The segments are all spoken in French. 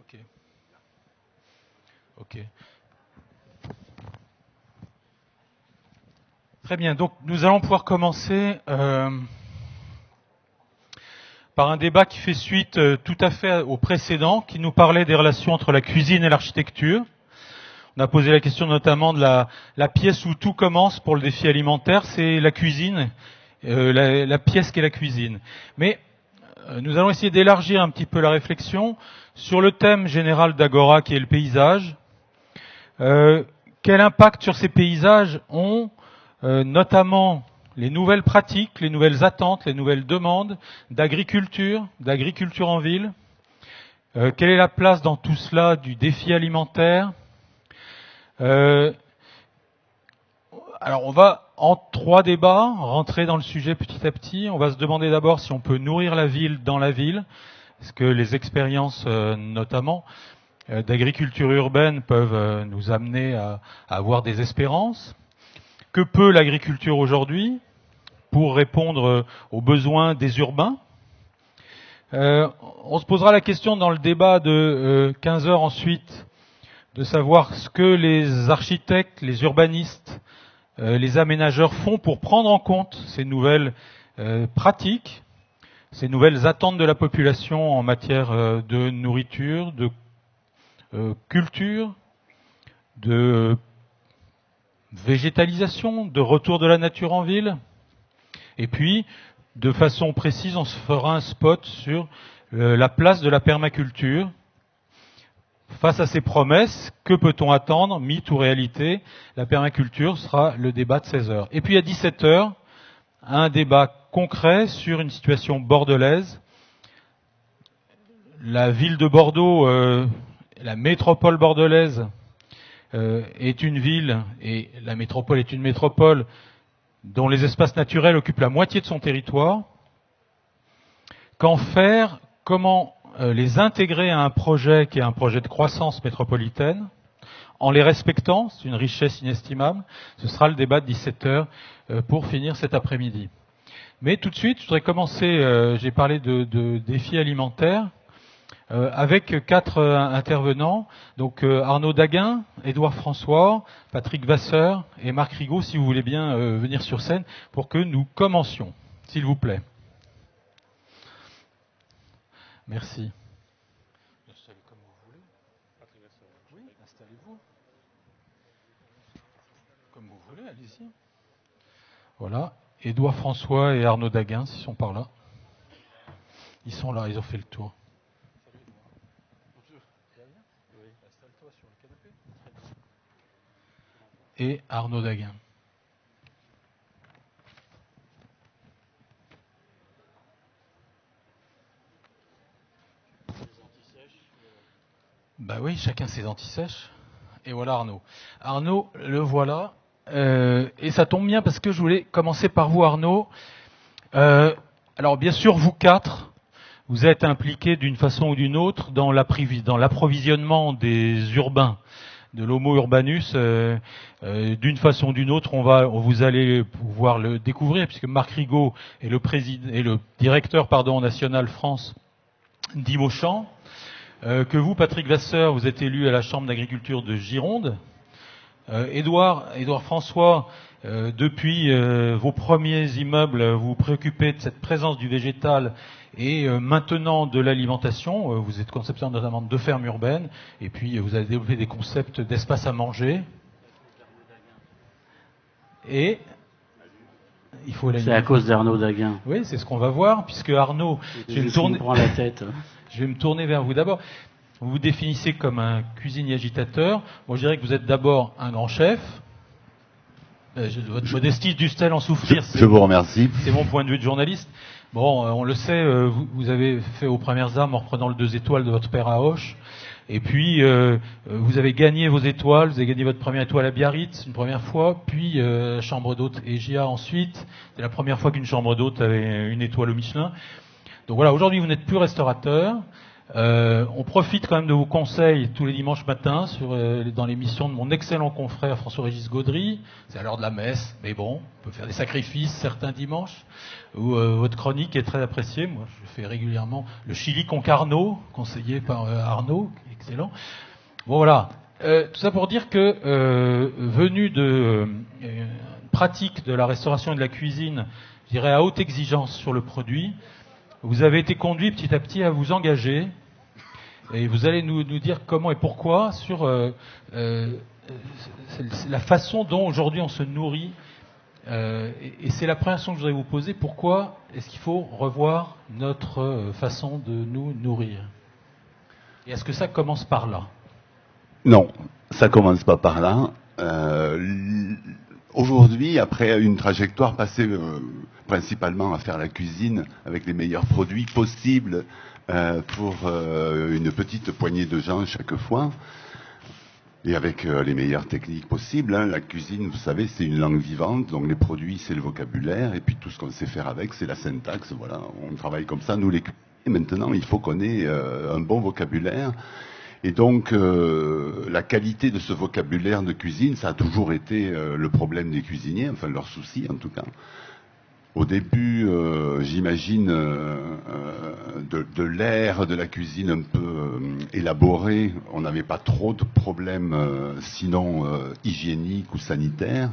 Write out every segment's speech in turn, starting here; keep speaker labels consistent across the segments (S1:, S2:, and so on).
S1: Ok. Ok. Très bien. Donc, nous allons pouvoir commencer par un débat qui fait suite tout à fait au précédent, qui nous parlait des relations entre la cuisine et l'architecture. On a posé la question notamment de la pièce où tout commence pour le défi alimentaire, c'est la cuisine, la pièce qu'est la cuisine. Mais nous allons essayer d'élargir un petit peu la réflexion sur le thème général d'Agora qui est le paysage. Quel impact sur ces paysages ont notamment les nouvelles pratiques, les nouvelles attentes, les nouvelles demandes d'agriculture en ville. Quelle est la place dans tout cela du défi alimentaire? Alors on va en 3 débats rentrer dans le sujet petit à petit. On va se demander d'abord si on peut nourrir la ville dans la ville. Est-ce que les expériences notamment d'agriculture urbaine peuvent nous amener à avoir des espérances? Que peut l'agriculture aujourd'hui pour répondre aux besoins des urbains? On se posera la question dans le débat de 15 heures ensuite de savoir ce que les architectes, les urbanistes, les aménageurs font pour prendre en compte ces nouvelles pratiques, ces nouvelles attentes de la population en matière de nourriture, de culture, de végétalisation, de retour de la nature en ville. Et puis, de façon précise, on se fera un spot sur la place de la permaculture. Face à ces promesses, que peut-on attendre, mythe ou réalité? La permaculture sera le débat de 16 heures. Et puis à 17 heures, un débat concret sur une situation bordelaise. La ville de Bordeaux, la métropole bordelaise, est une ville, et la métropole est une métropole dont les espaces naturels occupent la moitié de son territoire. Qu'en faire? Comment les intégrer à un projet qui est un projet de croissance métropolitaine, en les respectant? C'est une richesse inestimable. Ce sera le débat de 17 heures pour finir cet après-midi. Mais tout de suite, je voudrais commencer, j'ai parlé de défis alimentaires, avec 4 intervenants, donc Arnaud Daguin, Édouard François, Patrick Vasseur et Marc Rigaud, si vous voulez bien venir sur scène pour que nous commencions, s'il vous plaît. Merci. Installez comme vous voulez. Oui, installez-vous. Comme vous voulez, allez-y. Voilà, Édouard François et Arnaud Daguin, s'ils sont par là. Ils sont là, ils ont fait le tour. Installe-toi sur le canapé. Et Arnaud Daguin. Bah oui, chacun ses antisèches. Et voilà Arnaud. Arnaud, le voilà. Et ça tombe bien parce que je voulais commencer par vous, Arnaud. Alors bien sûr, vous 4, vous êtes impliqués d'une façon ou d'une autre dans l'approvisionnement des urbains, de l'homo urbanus. D'une façon ou d'une autre, vous allez pouvoir le découvrir, puisque Marc Rigaud est le directeur national France d'Imochamp. Que vous, Patrick Vasseur, vous êtes élu à la Chambre d'agriculture de Gironde. Édouard François, depuis vos premiers immeubles, vous vous préoccupez de cette présence du végétal et maintenant de l'alimentation. Vous êtes concepteur notamment de fermes urbaines et puis vous avez développé des concepts d'espace à manger. Et il faut
S2: c'est à cause d'Arnaud Daguin.
S1: Oui, c'est ce qu'on va voir, puisque Arnaud, je vais me tourner vers vous d'abord. Vous vous définissez comme un cuisinier agitateur. Moi, je dirais que vous êtes d'abord un grand chef. Votre modestie dût-elle en souffrir?
S3: Je vous remercie.
S1: C'est mon point de vue de journaliste. Bon, on le sait, vous avez fait aux premières armes en reprenant le 2 étoiles de votre père à Auch. Et puis, vous avez gagné vos étoiles. Vous avez gagné votre première étoile à Biarritz une première fois, puis chambre d'hôte EGIA ensuite. C'est la première fois qu'une chambre d'hôte avait une étoile au Michelin. Donc voilà, aujourd'hui, vous n'êtes plus restaurateur. On profite quand même de vos conseils tous les dimanches matins dans l'émission de mon excellent confrère François-Régis Gaudry. C'est à l'heure de la messe, mais bon, on peut faire des sacrifices certains dimanches. Où votre chronique est très appréciée. Moi, je fais régulièrement le Chili con Carno, conseillé par Arnaud, excellent. Bon, voilà. Tout ça pour dire que, venu de pratique de la restauration et de la cuisine, je dirais à haute exigence sur le produit, vous avez été conduit petit à petit à vous engager, et vous allez nous dire comment et pourquoi sur la façon dont aujourd'hui on se nourrit. Et c'est la première question que je voudrais vous poser. Pourquoi est-ce qu'il faut revoir notre façon de nous nourrir? Et est-ce que ça commence par là?
S2: Non, ça commence pas par là. Aujourd'hui, après une trajectoire passée principalement à faire la cuisine avec les meilleurs produits possibles pour une petite poignée de gens chaque fois, et avec les meilleures techniques possibles, hein. La cuisine, vous savez, c'est une langue vivante, donc les produits, c'est le vocabulaire, et puis tout ce qu'on sait faire avec, c'est la syntaxe. Voilà, on travaille comme ça, nous les cuisiniers. Maintenant, il faut qu'on ait un bon vocabulaire. Et donc, la qualité de ce vocabulaire de cuisine, ça a toujours été le problème des cuisiniers, enfin leur souci en tout cas. Au début, j'imagine, de l'ère de la cuisine un peu élaborée, on n'avait pas trop de problèmes, sinon hygiéniques ou sanitaires.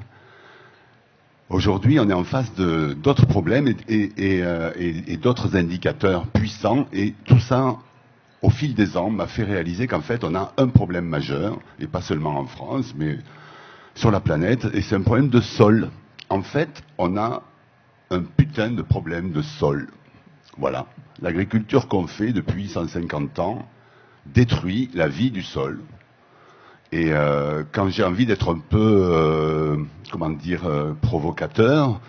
S2: Aujourd'hui, on est en face d'autres problèmes et d'autres indicateurs puissants, et tout ça, au fil des ans, m'a fait réaliser qu'en fait, on a un problème majeur, et pas seulement en France, mais sur la planète, et c'est un problème de sol. En fait, on a un putain de problème de sol. Voilà. L'agriculture qu'on fait depuis 150 ans détruit la vie du sol. Et quand j'ai envie d'être un peu, provocateur,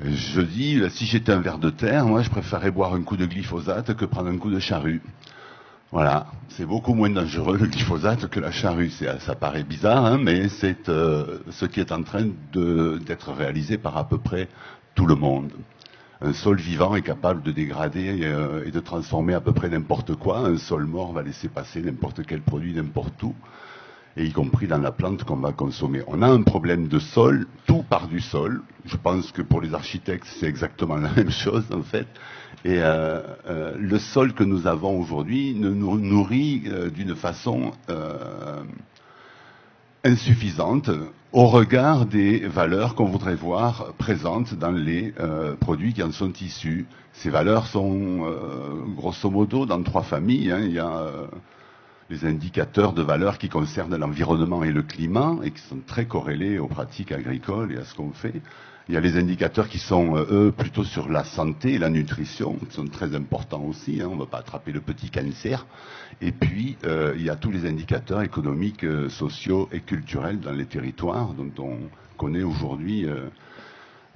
S2: je dis, si j'étais un ver de terre, moi je préférerais boire un coup de glyphosate que prendre un coup de charrue. Voilà, c'est beaucoup moins dangereux le glyphosate que la charrue. Ça paraît bizarre, hein, mais c'est ce qui est en train d'être réalisé par à peu près tout le monde. Un sol vivant est capable de dégrader et de transformer à peu près n'importe quoi. Un sol mort va laisser passer n'importe quel produit, n'importe où, et y compris dans la plante qu'on va consommer. On a un problème de sol, tout part du sol. Je pense que pour les architectes, c'est exactement la même chose en fait. Et le sol que nous avons aujourd'hui nous nourrit d'une façon insuffisante au regard des valeurs qu'on voudrait voir présentes dans les produits qui en sont issus. Ces valeurs sont grosso modo dans 3 familles. Hein. Il y a les indicateurs de valeurs qui concernent l'environnement et le climat et qui sont très corrélés aux pratiques agricoles et à ce qu'on fait. Il y a les indicateurs qui sont, eux, plutôt sur la santé et la nutrition, qui sont très importants aussi, hein, on ne va pas attraper le petit cancer. Et puis, il y a tous les indicateurs économiques, sociaux et culturels dans les territoires, dont on connaît aujourd'hui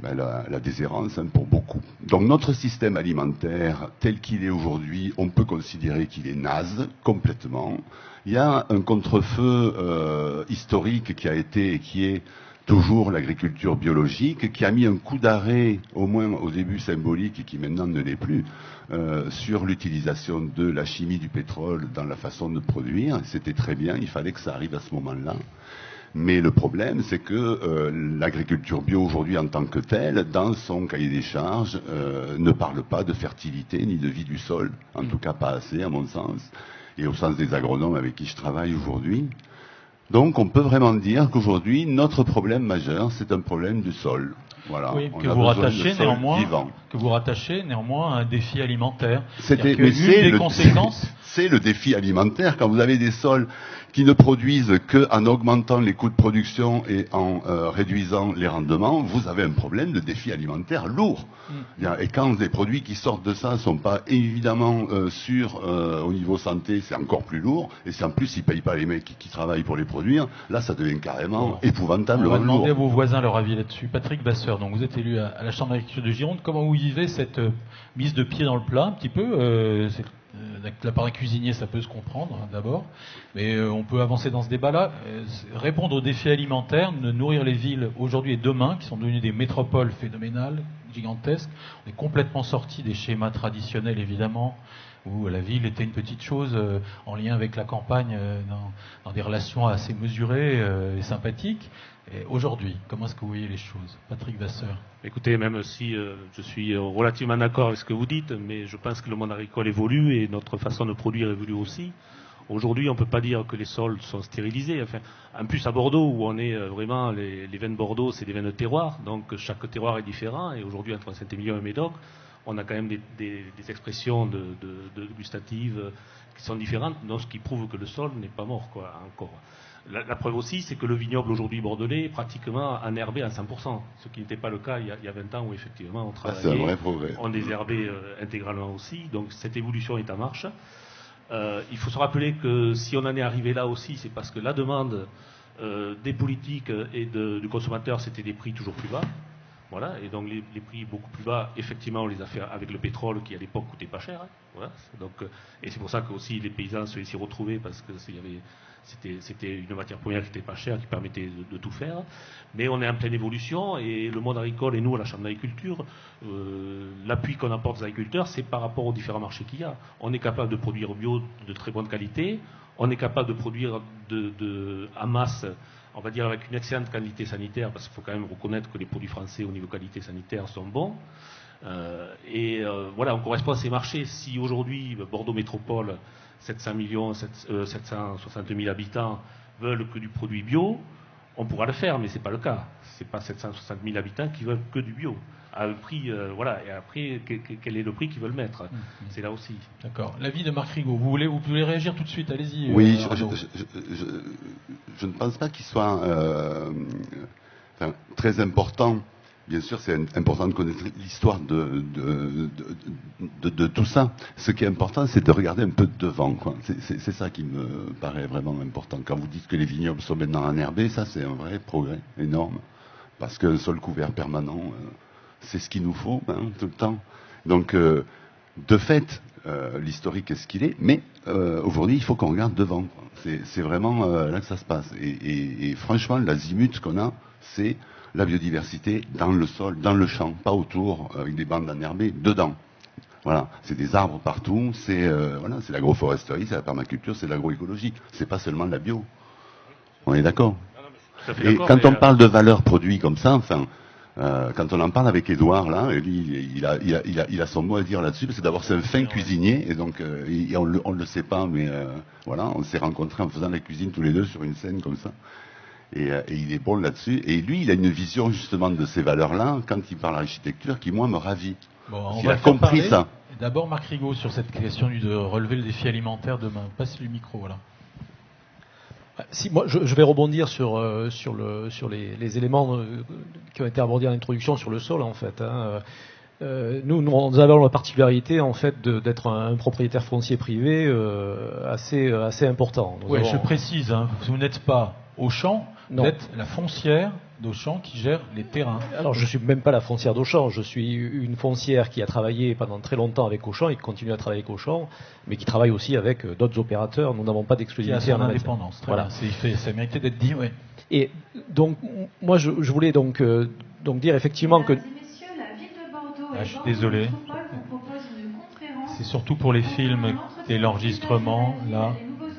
S2: la déshérence, hein, pour beaucoup. Donc notre système alimentaire, tel qu'il est aujourd'hui, on peut considérer qu'il est naze, complètement. Il y a un contre-feu historique qui a été et qui est toujours l'agriculture biologique, qui a mis un coup d'arrêt, au moins au début symbolique et qui maintenant ne l'est plus, sur l'utilisation de la chimie du pétrole dans la façon de produire. C'était très bien, il fallait que ça arrive à ce moment-là. Mais le problème, c'est que l'agriculture bio aujourd'hui en tant que telle, dans son cahier des charges, ne parle pas de fertilité ni de vie du sol, en tout cas pas assez à mon sens, et au sens des agronomes avec qui je travaille aujourd'hui. Donc on peut vraiment dire qu'aujourd'hui, notre problème majeur, c'est un problème du sol. Voilà.
S1: Oui, que vous rattachez néanmoins à un défi alimentaire.
S2: C'est le défi alimentaire. Quand vous avez des sols qui ne produisent qu'en augmentant les coûts de production et en réduisant les rendements, vous avez un problème de défi alimentaire lourd. Et quand les produits qui sortent de ça ne sont pas évidemment sûrs au niveau santé, c'est encore plus lourd. Et si en plus ils ne payent pas les mecs qui travaillent pour les produire, là ça devient carrément épouvantablement lourd.
S1: On va demander à vos voisins leur avis là-dessus. Patrick Basseur, donc vous êtes élu à la Chambre d'agriculture de Gironde. Comment vous vivez cette mise de pied dans le plat un petit peu de la part d'un cuisinier, ça peut se comprendre d'abord, mais on peut avancer dans ce débat-là. Répondre aux défis alimentaires, nourrir les villes aujourd'hui et demain, qui sont devenues des métropoles phénoménales, gigantesques. On est complètement sorti des schémas traditionnels, évidemment, où la ville était une petite chose en lien avec la campagne dans des relations assez mesurées et sympathiques. Et aujourd'hui, comment est-ce que vous voyez les choses, Patrick Vasseur?
S3: Écoutez, même si je suis relativement d'accord avec ce que vous dites, mais je pense que le monde agricole évolue et notre façon de produire évolue aussi. Aujourd'hui, on ne peut pas dire que les sols sont stérilisés. Enfin, en plus, à Bordeaux, où on est vraiment, les vins de Bordeaux, c'est des vins de terroir, donc chaque terroir est différent. Et aujourd'hui, entre Saint-Émilion et Médoc, on a quand même des expressions gustatives qui sont différentes, donc ce qui prouve que le sol n'est pas mort, quoi, encore. La preuve aussi, c'est que le vignoble aujourd'hui bordelais est pratiquement enherbé à 100%, ce qui n'était pas le cas il y a 20 ans où effectivement on travaillait,
S2: c'est un vrai progrès.
S3: On désherbait intégralement aussi, donc cette évolution est en marche. Il faut se rappeler que si on en est arrivé là aussi, c'est parce que la demande des politiques et du consommateur, c'était des prix toujours plus bas. Voilà, et donc les prix beaucoup plus bas, effectivement, on les a fait avec le pétrole qui à l'époque coûtait pas cher. Hein, voilà, donc, et c'est pour ça que aussi les paysans se s'y retrouvaient parce que c'était une matière première qui était pas chère, qui permettait de tout faire. Mais on est en pleine évolution et le monde agricole et nous à la Chambre d'agriculture, l'appui qu'on apporte aux agriculteurs, c'est par rapport aux différents marchés qu'il y a. On est capable de produire bio de très bonne qualité, on est capable de produire en masse, on va dire avec une excellente qualité sanitaire, parce qu'il faut quand même reconnaître que les produits français au niveau qualité sanitaire sont bons. Voilà, on correspond à ces marchés. Si aujourd'hui, Bordeaux Métropole, 760 000 habitants veulent que du produit bio, on pourra le faire, mais ce n'est pas le cas. Ce n'est pas 760 000 habitants qui veulent que du bio. À un prix, voilà. Et après, quel est le prix qu'ils veulent mettre? C'est là aussi.
S1: D'accord. L'avis de Marc Rigaud. Vous voulez réagir tout de suite? Allez-y.
S2: Oui, je ne pense pas qu'il soit très important. Bien sûr, c'est important de connaître l'histoire de tout ça. Ce qui est important, c'est de regarder un peu devant, quoi. C'est ça qui me paraît vraiment important. Quand vous dites que les vignobles sont maintenant enherbés, ça c'est un vrai progrès énorme. Parce que sol couvert permanent, c'est ce qu'il nous faut, hein, tout le temps. Donc, de fait, l'historique est ce qu'il est, mais aujourd'hui, il faut qu'on regarde devant. C'est vraiment là que ça se passe. Et franchement, l'azimut qu'on a, c'est la biodiversité dans le sol, dans le champ, pas autour, avec des bandes enherbées, dedans. Voilà, c'est des arbres partout, c'est l'agroforesterie, c'est la permaculture, c'est l'agroécologie. C'est pas seulement la bio. On est d'accord? Et quand on parle de valeur produit comme ça, enfin, quand on en parle avec Édouard, là, lui, il a son mot à dire là-dessus, parce que d'abord c'est un fin cuisinier, et donc on le sait pas, mais voilà, on s'est rencontrés en faisant la cuisine tous les deux sur une scène comme ça. Et il est bon là-dessus. Et lui, il a une vision justement de ces valeurs-là, quand il parle architecture, qui moi me ravit.
S1: Bon,
S2: il a compris ça.
S1: D'abord Marc Rigaud sur cette question de relever le défi alimentaire demain. Passe le micro, voilà.
S4: Si, moi, je vais rebondir sur les éléments qui ont été abordés en introduction sur le sol, en fait. Hein. Nous avons la particularité, en fait, d'être un propriétaire foncier privé assez important.
S1: Oui, je précise, hein, vous n'êtes pas Auchan, vous êtes la foncière d'Auchan qui gère les terrains.
S4: Alors, je ne suis même pas la foncière d'Auchan, je suis une foncière qui a travaillé pendant très longtemps avec Auchan et qui continue à travailler avec Auchan, mais qui travaille aussi avec d'autres opérateurs. Nous n'avons pas d'exclusivité en
S1: indépendance. Voilà. Ça méritait d'être dit, oui.
S4: Et donc, moi, je voulais donc dire effectivement que...
S1: Je suis désolé. C'est surtout pour les films et l'enregistrement, là,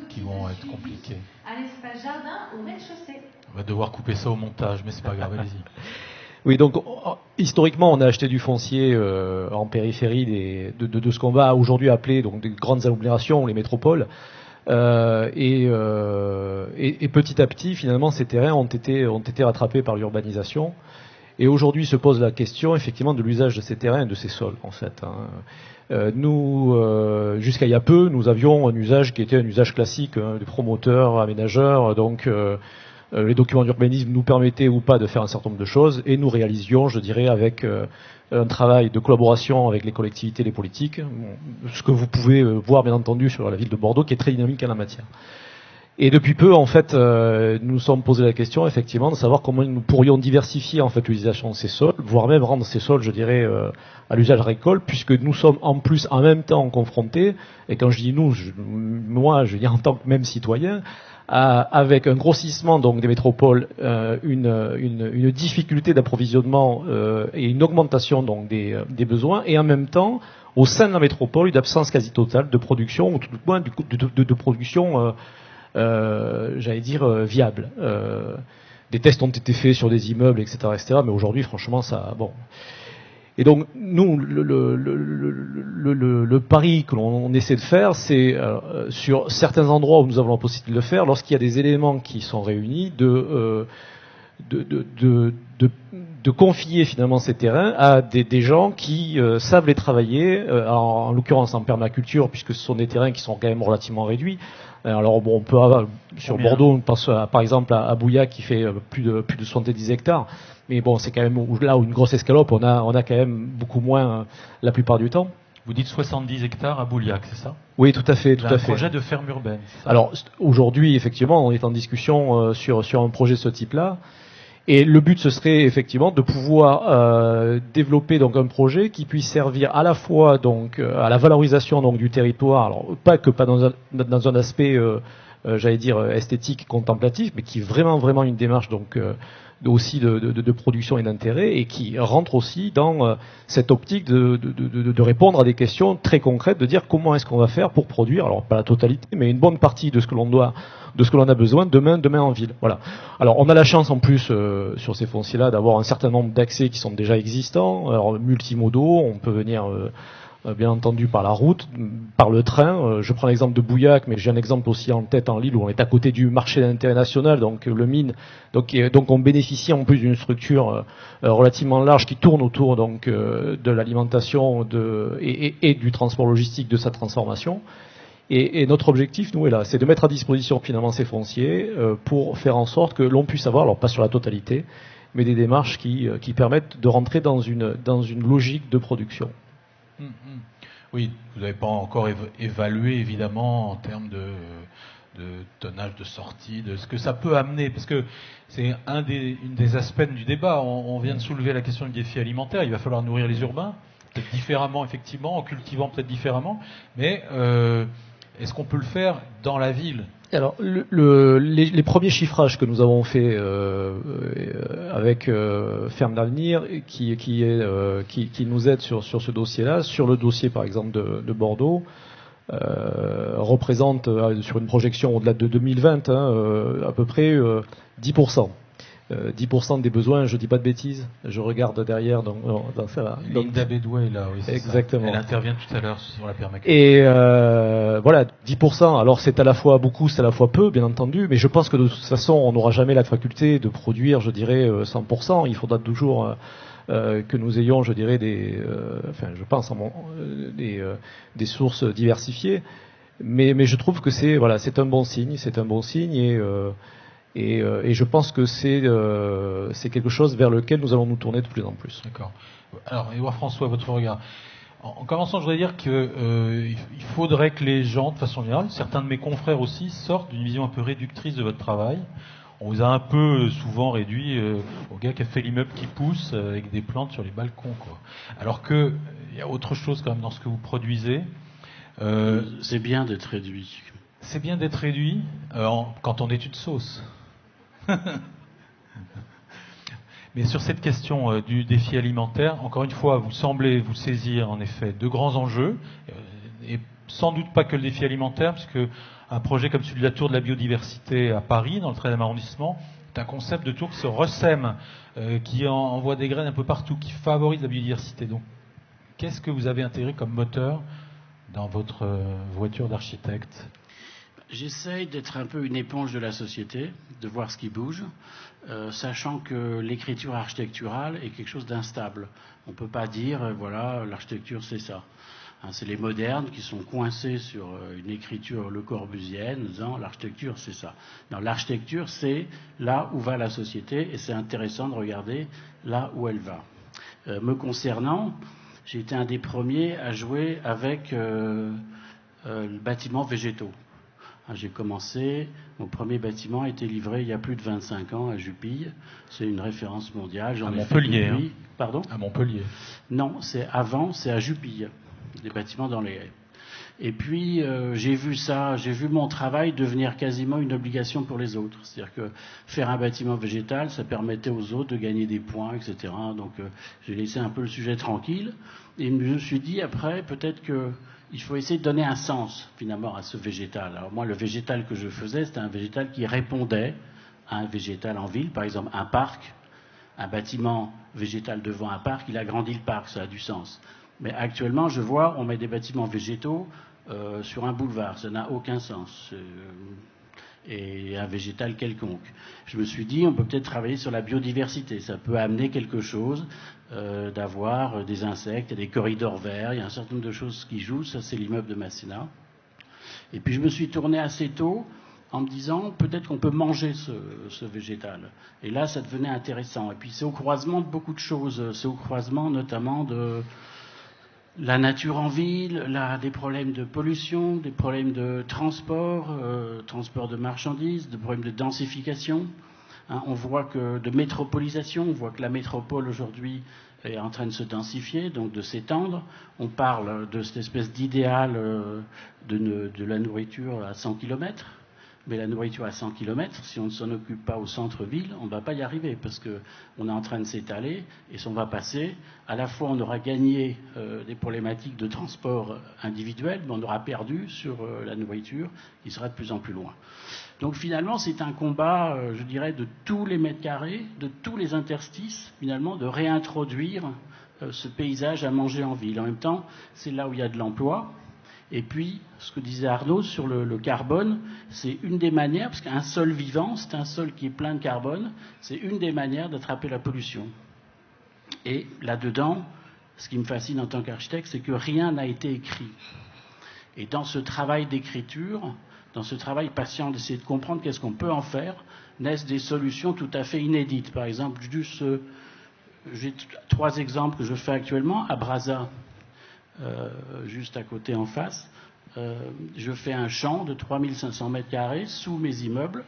S1: qui vont être compliqués.
S5: À l'espace jardin au rez-de-chaussée.
S1: On va devoir couper ça au montage, mais c'est pas grave, allez-y.
S4: Oui, donc historiquement, on a acheté du foncier en périphérie de ce qu'on va aujourd'hui appeler donc des grandes agglomérations, les métropoles. Et petit à petit, finalement, ces terrains ont été rattrapés par l'urbanisation. Et aujourd'hui se pose la question, effectivement, de l'usage de ces terrains et de ces sols, en fait. Hein. Nous, jusqu'à il y a peu, nous avions un usage qui était un usage classique, hein, des promoteurs, aménageurs. Donc, les documents d'urbanisme nous permettaient ou pas de faire un certain nombre de choses, et nous réalisions, je dirais, avec un travail de collaboration avec les collectivités, les politiques, ce que vous pouvez voir, bien entendu, sur la ville de Bordeaux, qui est très dynamique en la matière. Et depuis peu, en fait, nous nous sommes posé la question, effectivement, de savoir comment nous pourrions diversifier, en fait, l'utilisation de ces sols, voire même rendre ces sols, je dirais, à l'usage agricole, puisque nous sommes en plus, en même temps, confrontés, et quand je dis nous, moi, je dis en tant que même citoyen, avec un grossissement donc des métropoles, une difficulté d'approvisionnement et une augmentation donc des besoins, et en même temps, au sein de la métropole, une absence quasi totale de production, ou tout au moins de production, j'allais dire, viable. Des tests ont été faits sur des immeubles, etc., etc., mais aujourd'hui, franchement, ça, bon. Et donc, nous, le pari que l'on essaie de faire, c'est sur certains endroits où nous avons la possibilité de le faire, lorsqu'il y a des éléments qui sont réunis, de confier finalement ces terrains à des gens qui savent les travailler, en l'occurrence en permaculture, puisque ce sont des terrains qui sont quand même relativement réduits. Alors bon, on peut avoir sur Bordeaux, on pense par exemple à Bouillac qui fait plus de 70 hectares, mais bon, c'est quand même là où une grosse escalope, on a quand même beaucoup moins la plupart du temps.
S1: Vous dites 70 hectares à Bouliac, c'est ça?
S4: Oui, tout à fait, tout à fait.
S1: Un projet de ferme urbaine.
S4: Alors aujourd'hui, effectivement, on est en discussion sur un projet de ce type-là. Et le but, ce serait effectivement de pouvoir développer donc un projet qui puisse servir à la fois donc à la valorisation donc du territoire, alors pas dans un aspect, j'allais dire esthétique, contemplatif, mais qui est vraiment une démarche donc aussi de production et d'intérêt, et qui rentre aussi dans cette optique de répondre à des questions très concrètes, de dire comment est-ce qu'on va faire pour produire, alors pas la totalité, mais une bonne partie de ce que l'on a besoin demain en ville. Voilà. Alors on a la chance en plus sur ces fonciers-là d'avoir un certain nombre d'accès qui sont déjà existants, alors multimodaux, on peut venir bien entendu par la route, par le train. Je prends l'exemple de Bouillac, mais j'ai un exemple aussi en tête en Lille où on est à côté du marché d'intérêt national, donc le mine. Donc on bénéficie en plus d'une structure relativement large qui tourne autour donc de l'alimentation et du transport logistique de sa transformation. Et notre objectif, nous, est là, c'est de mettre à disposition finalement ces fonciers pour faire en sorte que l'on puisse avoir, alors pas sur la totalité, mais des démarches qui permettent de rentrer dans une logique de production.
S1: Oui, vous n'avez pas encore évalué évidemment en termes de tonnage de sortie, de ce que ça peut amener, parce que c'est une des aspects du débat. On vient de soulever la question du défi alimentaire. Il va falloir nourrir les urbains, peut-être différemment effectivement, en cultivant peut-être différemment, mais est-ce qu'on peut le faire dans la ville?
S4: Alors, les premiers chiffrages que nous avons fait avec Ferme d'Avenir, qui nous aide sur ce dossier-là, sur le dossier par exemple de Bordeaux, représente sur une projection au-delà de 2020 à peu près 10%. 10% des besoins, je dis pas de bêtises, je regarde derrière dans ça.
S1: Linda Bedouet là, oui, c'est
S4: exactement.
S1: Ça. Elle intervient tout à l'heure sur la permaculture.
S4: Et voilà, 10%. Alors c'est à la fois beaucoup, c'est à la fois peu, bien entendu, mais je pense que de toute façon, on n'aura jamais la faculté de produire, je dirais, 100%. Il faudra toujours que nous ayons, je dirais, je pense des sources diversifiées. Mais je trouve que c'est un bon signe, et je pense que c'est quelque chose vers lequel nous allons nous tourner de plus en plus.
S1: D'accord. Alors, Édouard François, votre regard. En commençant, je voudrais dire qu'il faudrait que les gens, de façon générale, certains de mes confrères aussi, sortent d'une vision un peu réductrice de votre travail. On vous a un peu souvent réduit au gars qui a fait l'immeuble qui pousse avec des plantes sur les balcons, quoi. Alors que il y a autre chose quand même dans ce que vous produisez.
S6: C'est bien d'être réduit.
S1: C'est bien d'être réduit quand on est une sauce. Mais sur cette question du défi alimentaire, encore une fois, vous semblez vous saisir en effet de grands enjeux, et sans doute pas que le défi alimentaire, puisque un projet comme celui de la Tour de la Biodiversité à Paris, dans le 13e arrondissement, est un concept de tour qui se ressème, qui envoie des graines un peu partout, qui favorise la biodiversité. Donc, qu'est-ce que vous avez intégré comme moteur dans votre voiture d'architecte?
S6: J'essaye d'être un peu une éponge de la société, de voir ce qui bouge, sachant que l'écriture architecturale est quelque chose d'instable. On ne peut pas dire, voilà, l'architecture c'est ça. C'est les modernes qui sont coincés sur une écriture le corbusienne, disant l'architecture c'est ça. Non, l'architecture c'est là où va la société, et c'est intéressant de regarder là où elle va. Me concernant, j'ai été un des premiers à jouer avec le bâtiment végétaux. J'ai commencé, mon premier bâtiment a été livré il y a plus de 25 ans à Jupille. C'est une référence mondiale.
S1: À Montpellier. Hein.
S6: Pardon ?
S1: À Montpellier.
S6: Non, c'est à Jupille. Des bâtiments dans les haies. Et puis, j'ai vu mon travail devenir quasiment une obligation pour les autres. C'est-à-dire que faire un bâtiment végétal, ça permettait aux autres de gagner des points, etc. Donc, j'ai laissé un peu le sujet tranquille. Et je me suis dit, après, peut-être qu'il faut essayer de donner un sens, finalement, à ce végétal. Alors moi, le végétal que je faisais, c'était un végétal qui répondait à un végétal en ville. Par exemple, un parc, un bâtiment végétal devant un parc, il agrandit le parc, ça a du sens. Mais actuellement, je vois, on met des bâtiments végétaux sur un boulevard, ça n'a aucun sens. Et un végétal quelconque. Je me suis dit, on peut peut-être travailler sur la biodiversité. Ça peut amener quelque chose d'avoir des insectes, il y a des corridors verts, il y a un certain nombre de choses qui jouent. Ça, c'est l'immeuble de Masséna. Et puis, je me suis tourné assez tôt en me disant, peut-être qu'on peut manger ce végétal. Et là, ça devenait intéressant. Et puis, c'est au croisement de beaucoup de choses. C'est au croisement, notamment, de la nature en ville, des problèmes de pollution, des problèmes de transport, transport de marchandises, des problèmes de densification. On voit que de métropolisation, on voit que la métropole aujourd'hui est en train de se densifier, donc de s'étendre. On parle de cette espèce d'idéal de la nourriture à 100 km. Mais la nourriture à 100 km, si on ne s'en occupe pas au centre-ville, on ne va pas y arriver parce qu'on est en train de s'étaler et si on va passer, à la fois on aura gagné des problématiques de transport individuel, mais on aura perdu sur la nourriture qui sera de plus en plus loin. Donc finalement, c'est un combat, je dirais, de tous les mètres carrés, de tous les interstices, finalement, de réintroduire ce paysage à manger en ville. En même temps, c'est là où il y a de l'emploi. Et puis, ce que disait Arnaud sur le carbone, c'est une des manières, parce qu'un sol vivant, c'est un sol qui est plein de carbone, c'est une des manières d'attraper la pollution. Et là-dedans, ce qui me fascine en tant qu'architecte, c'est que rien n'a été écrit. Et dans ce travail d'écriture, dans ce travail patient d'essayer de comprendre qu'est-ce qu'on peut en faire, naissent des solutions tout à fait inédites. Par exemple, j'ai 3 exemples que je fais actuellement à Brazza. Juste à côté en face, je fais un champ de 3500 mètres carrés sous mes immeubles,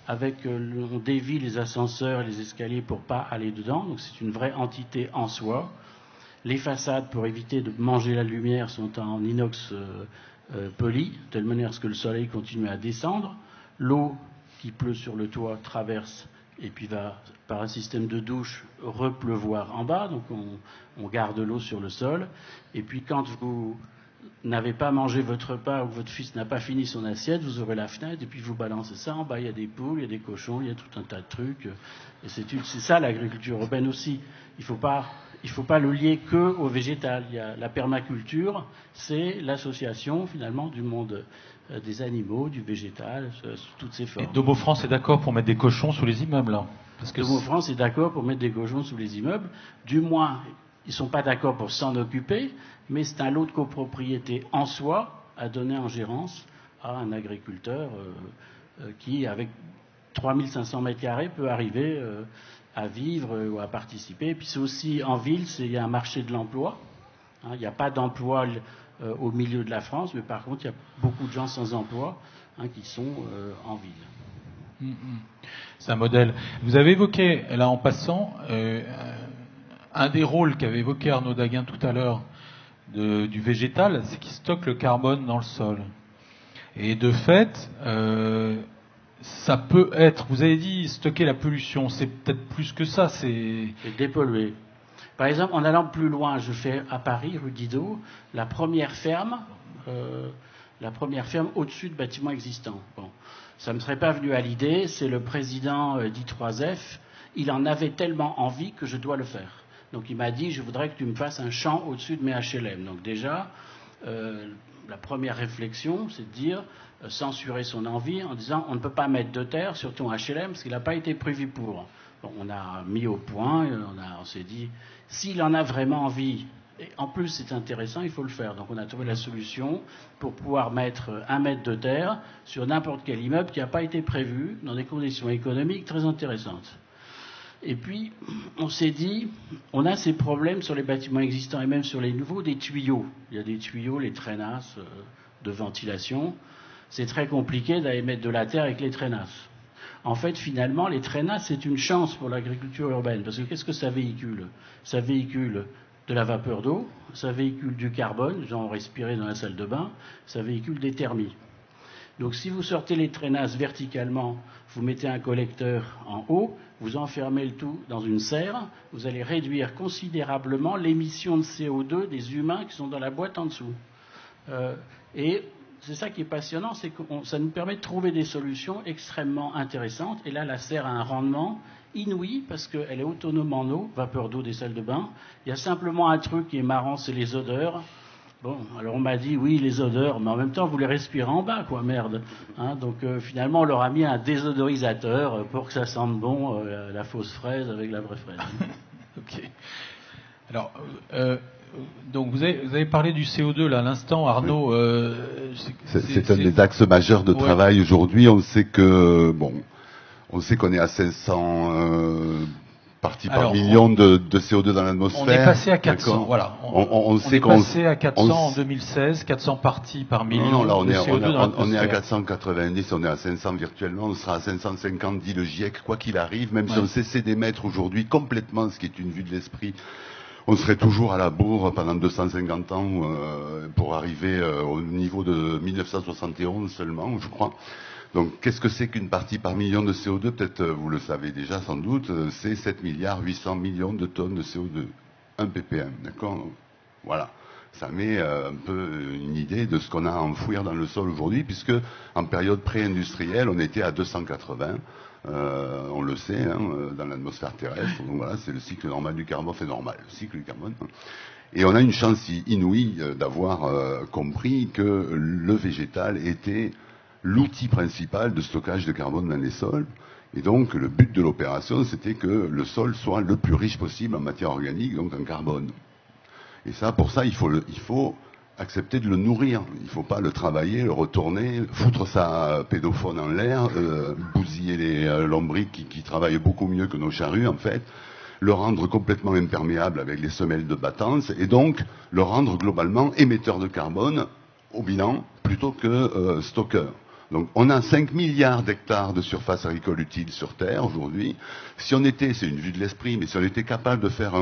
S6: on dévie les ascenseurs et les escaliers pour pas aller dedans, donc c'est une vraie entité en soi. Les façades, pour éviter de manger la lumière, sont en inox poli, de telle manière à ce que le soleil continue à descendre. L'eau qui pleut sur le toit traverse et puis va, par un système de douche, repleuvoir en bas, donc on garde l'eau sur le sol. Et puis quand vous n'avez pas mangé votre repas ou que votre fils n'a pas fini son assiette, vous aurez la fenêtre et puis vous balancez ça. En bas, il y a des poules, il y a des cochons, il y a tout un tas de trucs. Et c'est ça l'agriculture urbaine aussi. Il faut pas le lier que au végétal. Il y a la permaculture, c'est l'association finalement du monde des animaux, du végétal, toutes ces formes.
S1: Et Domo France est d'accord pour mettre des cochons sous les immeubles, hein, parce que
S6: Domo France est d'accord pour mettre des cochons sous les immeubles. Du moins, ils ne sont pas d'accord pour s'en occuper, mais c'est un lot de copropriété en soi à donner en gérance à un agriculteur qui, avec 3500 mètres carrés, peut arriver à vivre ou à participer. Et puis c'est aussi en ville, il y a un marché de l'emploi. Il n'y a pas d'emploi au milieu de la France, mais par contre, il y a beaucoup de gens sans emploi qui sont en ville.
S1: C'est un modèle. Vous avez évoqué, là en passant, un des rôles qu'avait évoqué Arnaud Daguin tout à l'heure du végétal, c'est qu'il stocke le carbone dans le sol. Et de fait, ça peut être, vous avez dit stocker la pollution, c'est peut-être plus que ça, c'est
S6: dépolluer. Par exemple, en allant plus loin, je fais à Paris, rue Didot, la première ferme au-dessus de bâtiments existants. Bon, ça ne me serait pas venu à l'idée, c'est le président d'I3F, il en avait tellement envie que je dois le faire. Donc il m'a dit, je voudrais que tu me fasses un champ au-dessus de mes HLM. Donc déjà, la première réflexion, c'est de dire, censurer son envie en disant, on ne peut pas mettre de terre sur ton HLM parce qu'il n'a pas été prévu pour. Bon, on a mis au point, on s'est dit, s'il en a vraiment envie, et en plus c'est intéressant, il faut le faire. Donc on a trouvé la solution pour pouvoir mettre 1 mètre de terre sur n'importe quel immeuble qui n'a pas été prévu, dans des conditions économiques très intéressantes. Et puis, on s'est dit, on a ces problèmes sur les bâtiments existants et même sur les nouveaux, des tuyaux. Il y a des tuyaux, les traînasses de ventilation. C'est très compliqué d'aller mettre de la terre avec les traînasses. En fait, finalement, les traînasses, c'est une chance pour l'agriculture urbaine. Parce que qu'est-ce que ça véhicule ? Ça véhicule de la vapeur d'eau, ça véhicule du carbone, les gens ont respiré dans la salle de bain, ça véhicule des thermies. Donc si vous sortez les traînasses verticalement, vous mettez un collecteur en haut, vous enfermez le tout dans une serre, vous allez réduire considérablement l'émission de CO2 des humains qui sont dans la boîte en dessous. Et c'est ça qui est passionnant, c'est que ça nous permet de trouver des solutions extrêmement intéressantes. Et là, la serre a un rendement inouï parce qu'elle est autonome en eau, vapeur d'eau des salles de bain. Il y a simplement un truc qui est marrant, c'est les odeurs. Bon, alors on m'a dit, oui, les odeurs, mais en même temps, vous les respirez en bas, quoi, merde. Hein, donc finalement, on leur a mis un désodorisateur pour que ça sente bon la fausse fraise avec la vraie fraise.
S1: Ok. Alors, donc vous avez parlé du CO2 là à l'instant, Arnaud.
S2: C'est un des axes majeurs de travail aujourd'hui. On sait que, on sait qu'on est à 500 parties par million de CO2 dans l'atmosphère.
S1: On est passé à 400, voilà.
S2: On sait
S1: est passé à 400 en 2016, 400 parties par million
S2: non, là,
S1: de CO2 dans l'atmosphère.
S2: On est à 490, on est à 500 virtuellement, on sera à 550, dit le GIEC, quoi qu'il arrive, même si on cessait d'émettre aujourd'hui complètement, ce qui est une vue de l'esprit, on serait toujours à la bourre pendant 250 ans pour arriver au niveau de 1971 seulement, je crois. Donc, qu'est-ce que c'est qu'une partie par million de CO2? Peut-être vous le savez déjà sans doute, c'est 7 milliards 800 millions de tonnes de CO2, 1 ppm, d'accord? Voilà, ça met un peu une idée de ce qu'on a à enfouir dans le sol aujourd'hui, puisque en période pré-industrielle, on était à 280, on le sait, dans l'atmosphère terrestre. Donc voilà, c'est le cycle normal du carbone, c'est normal, le cycle du carbone. Et on a une chance inouïe d'avoir compris que le végétal était l'outil principal de stockage de carbone dans les sols. Et donc, le but de l'opération, c'était que le sol soit le plus riche possible en matière organique, donc en carbone. Et ça, pour ça, il faut accepter de le nourrir. Il ne faut pas le travailler, le retourner, foutre sa pédophone en l'air, bousiller les lombrics qui travaillent beaucoup mieux que nos charrues, en fait, le rendre complètement imperméable avec les semelles de battance, et donc le rendre globalement émetteur de carbone au bilan, plutôt que stockeur. Donc on a 5 milliards d'hectares de surface agricole utile sur Terre aujourd'hui. Si on était, c'est une vue de l'esprit, mais si on était capable de faire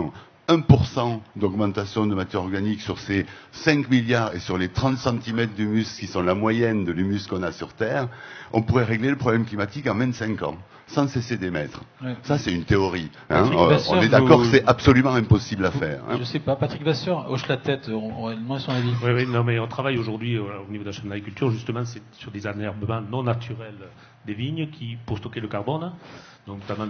S2: 1% d'augmentation de matière organique sur ces 5 milliards et sur les 30 cm d'humus qui sont la moyenne de l'humus qu'on a sur Terre, on pourrait régler le problème climatique en 25 ans, sans cesser d'émettre. Ouais. Ça, c'est une théorie. On est d'accord que c'est absolument impossible à faire.
S1: Je sais pas, Patrick Vasseur hoche la tête, on demande son avis.
S3: Oui, non, mais on travaille aujourd'hui au niveau de la chaîne d'agriculture, justement, c'est sur des enherbements non naturels des vignes pour stocker le carbone, donc notamment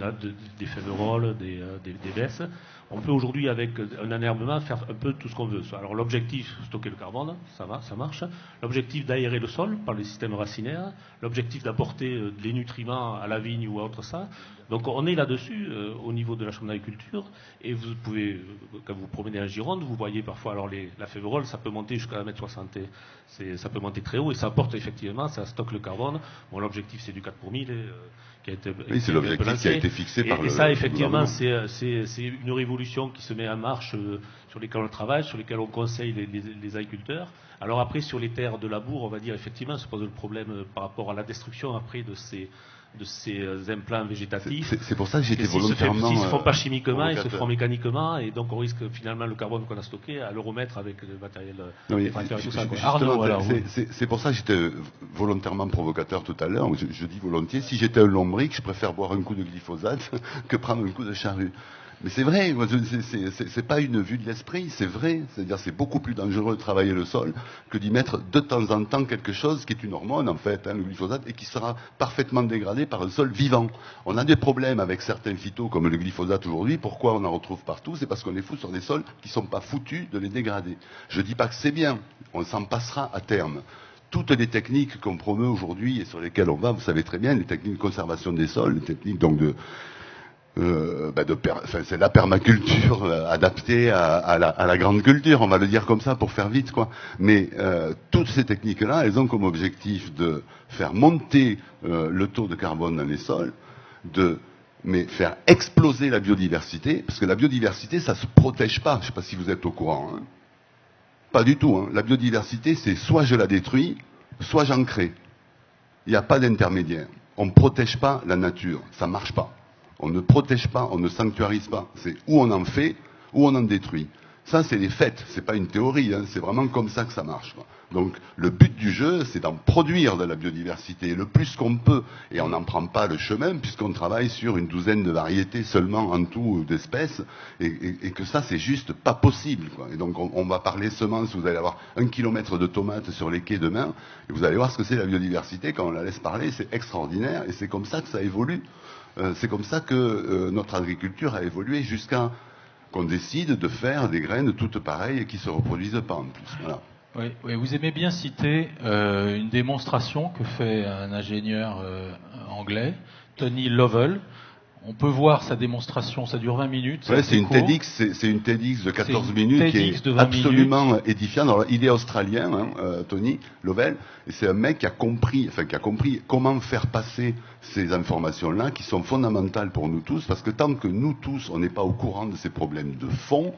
S3: des féveroles, des baisses. On peut aujourd'hui, avec un enherbement, faire un peu tout ce qu'on veut. Alors l'objectif, stocker le carbone, ça va, ça marche. L'objectif d'aérer le sol par les systèmes racinaires. L'objectif d'apporter des nutriments à la vigne ou à autre ça. Donc on est là-dessus au niveau de la chambre d'agriculture. Et vous pouvez, quand vous promenez en Gironde, vous voyez parfois, alors la féverole, ça peut monter jusqu'à 1,60 m. Ça peut monter très haut et ça apporte effectivement, ça stocke le carbone. Bon, l'objectif c'est du 4 pour 1000.
S2: Oui, c'est l'objectif qui a été fixé par le
S3: Et ça, effectivement, c'est une révolution qui se met en marche sur lesquelles on travaille, sur lesquelles on conseille les agriculteurs. Alors après, sur les terres de labour, on va dire, effectivement, se pose le problème par rapport à la destruction après de ces implants végétatifs.
S2: C'est pour ça que j'étais volontairement...
S3: Ils ne se font pas chimiquement, ils se font mécaniquement, et donc on risque finalement le carbone qu'on a stocké à le remettre avec le matériel et tout ça.
S2: C'est pour ça que j'étais volontairement provocateur tout à l'heure. Je dis volontiers, si j'étais un lombric, je préfère boire un coup de glyphosate que prendre un coup de charrue. Mais c'est vrai, c'est pas une vue de l'esprit, c'est vrai. C'est-à-dire, c'est beaucoup plus dangereux de travailler le sol que d'y mettre de temps en temps quelque chose qui est une hormone, en fait, le glyphosate, et qui sera parfaitement dégradé par un sol vivant. On a des problèmes avec certains phytos, comme le glyphosate aujourd'hui. Pourquoi on en retrouve partout? C'est parce qu'on les fout sur des sols qui sont pas foutus de les dégrader. Je dis pas que c'est bien, on s'en passera à terme. Toutes les techniques qu'on promeut aujourd'hui et sur lesquelles on va, vous savez très bien, les techniques de conservation des sols, les techniques donc c'est la permaculture adaptée à la grande culture, on va le dire comme ça pour faire vite, quoi. Mais toutes ces techniques-là, elles ont comme objectif de faire monter le taux de carbone dans les sols, mais faire exploser la biodiversité, parce que la biodiversité, ça se protège pas. Je ne sais pas si vous êtes au courant. Hein. Pas du tout. Hein. La biodiversité, c'est soit je la détruis, soit j'en crée. Il n'y a pas d'intermédiaire. On ne protège pas la nature, ça ne marche pas. On ne protège pas, on ne sanctuarise pas. C'est ou on en fait, ou on en détruit. Ça, c'est les faits, c'est pas une théorie, hein, c'est vraiment comme ça que ça marche, quoi. Donc, le but du jeu, c'est d'en produire de la biodiversité le plus qu'on peut, et on n'en prend pas le chemin, puisqu'on travaille sur une douzaine de variétés seulement en tout d'espèces, et que ça, c'est juste pas possible, quoi. Et donc, on va parler semences, vous allez avoir 1 kilomètre de tomates sur les quais demain, et vous allez voir ce que c'est la biodiversité, quand on la laisse parler, c'est extraordinaire, et c'est comme ça que ça évolue. C'est comme ça que notre agriculture a évolué jusqu'à qu'on décide de faire des graines toutes pareilles et qui se reproduisent pas en plus. Voilà.
S1: Oui, oui, vous aimez bien citer une démonstration que fait un ingénieur anglais, Tony Lovell. On peut voir sa démonstration, ça dure 20 minutes.
S2: Ouais, c'est une
S1: court.
S2: TEDx, c'est une TEDx de 14 minutes
S1: TEDx
S2: qui est absolument édifiante. Alors, il est australien, hein, Tony Lovell, et c'est un mec qui a compris comment faire passer ces informations-là, qui sont fondamentales pour nous tous, parce que tant que nous tous, on n'est pas au courant de ces problèmes de fond,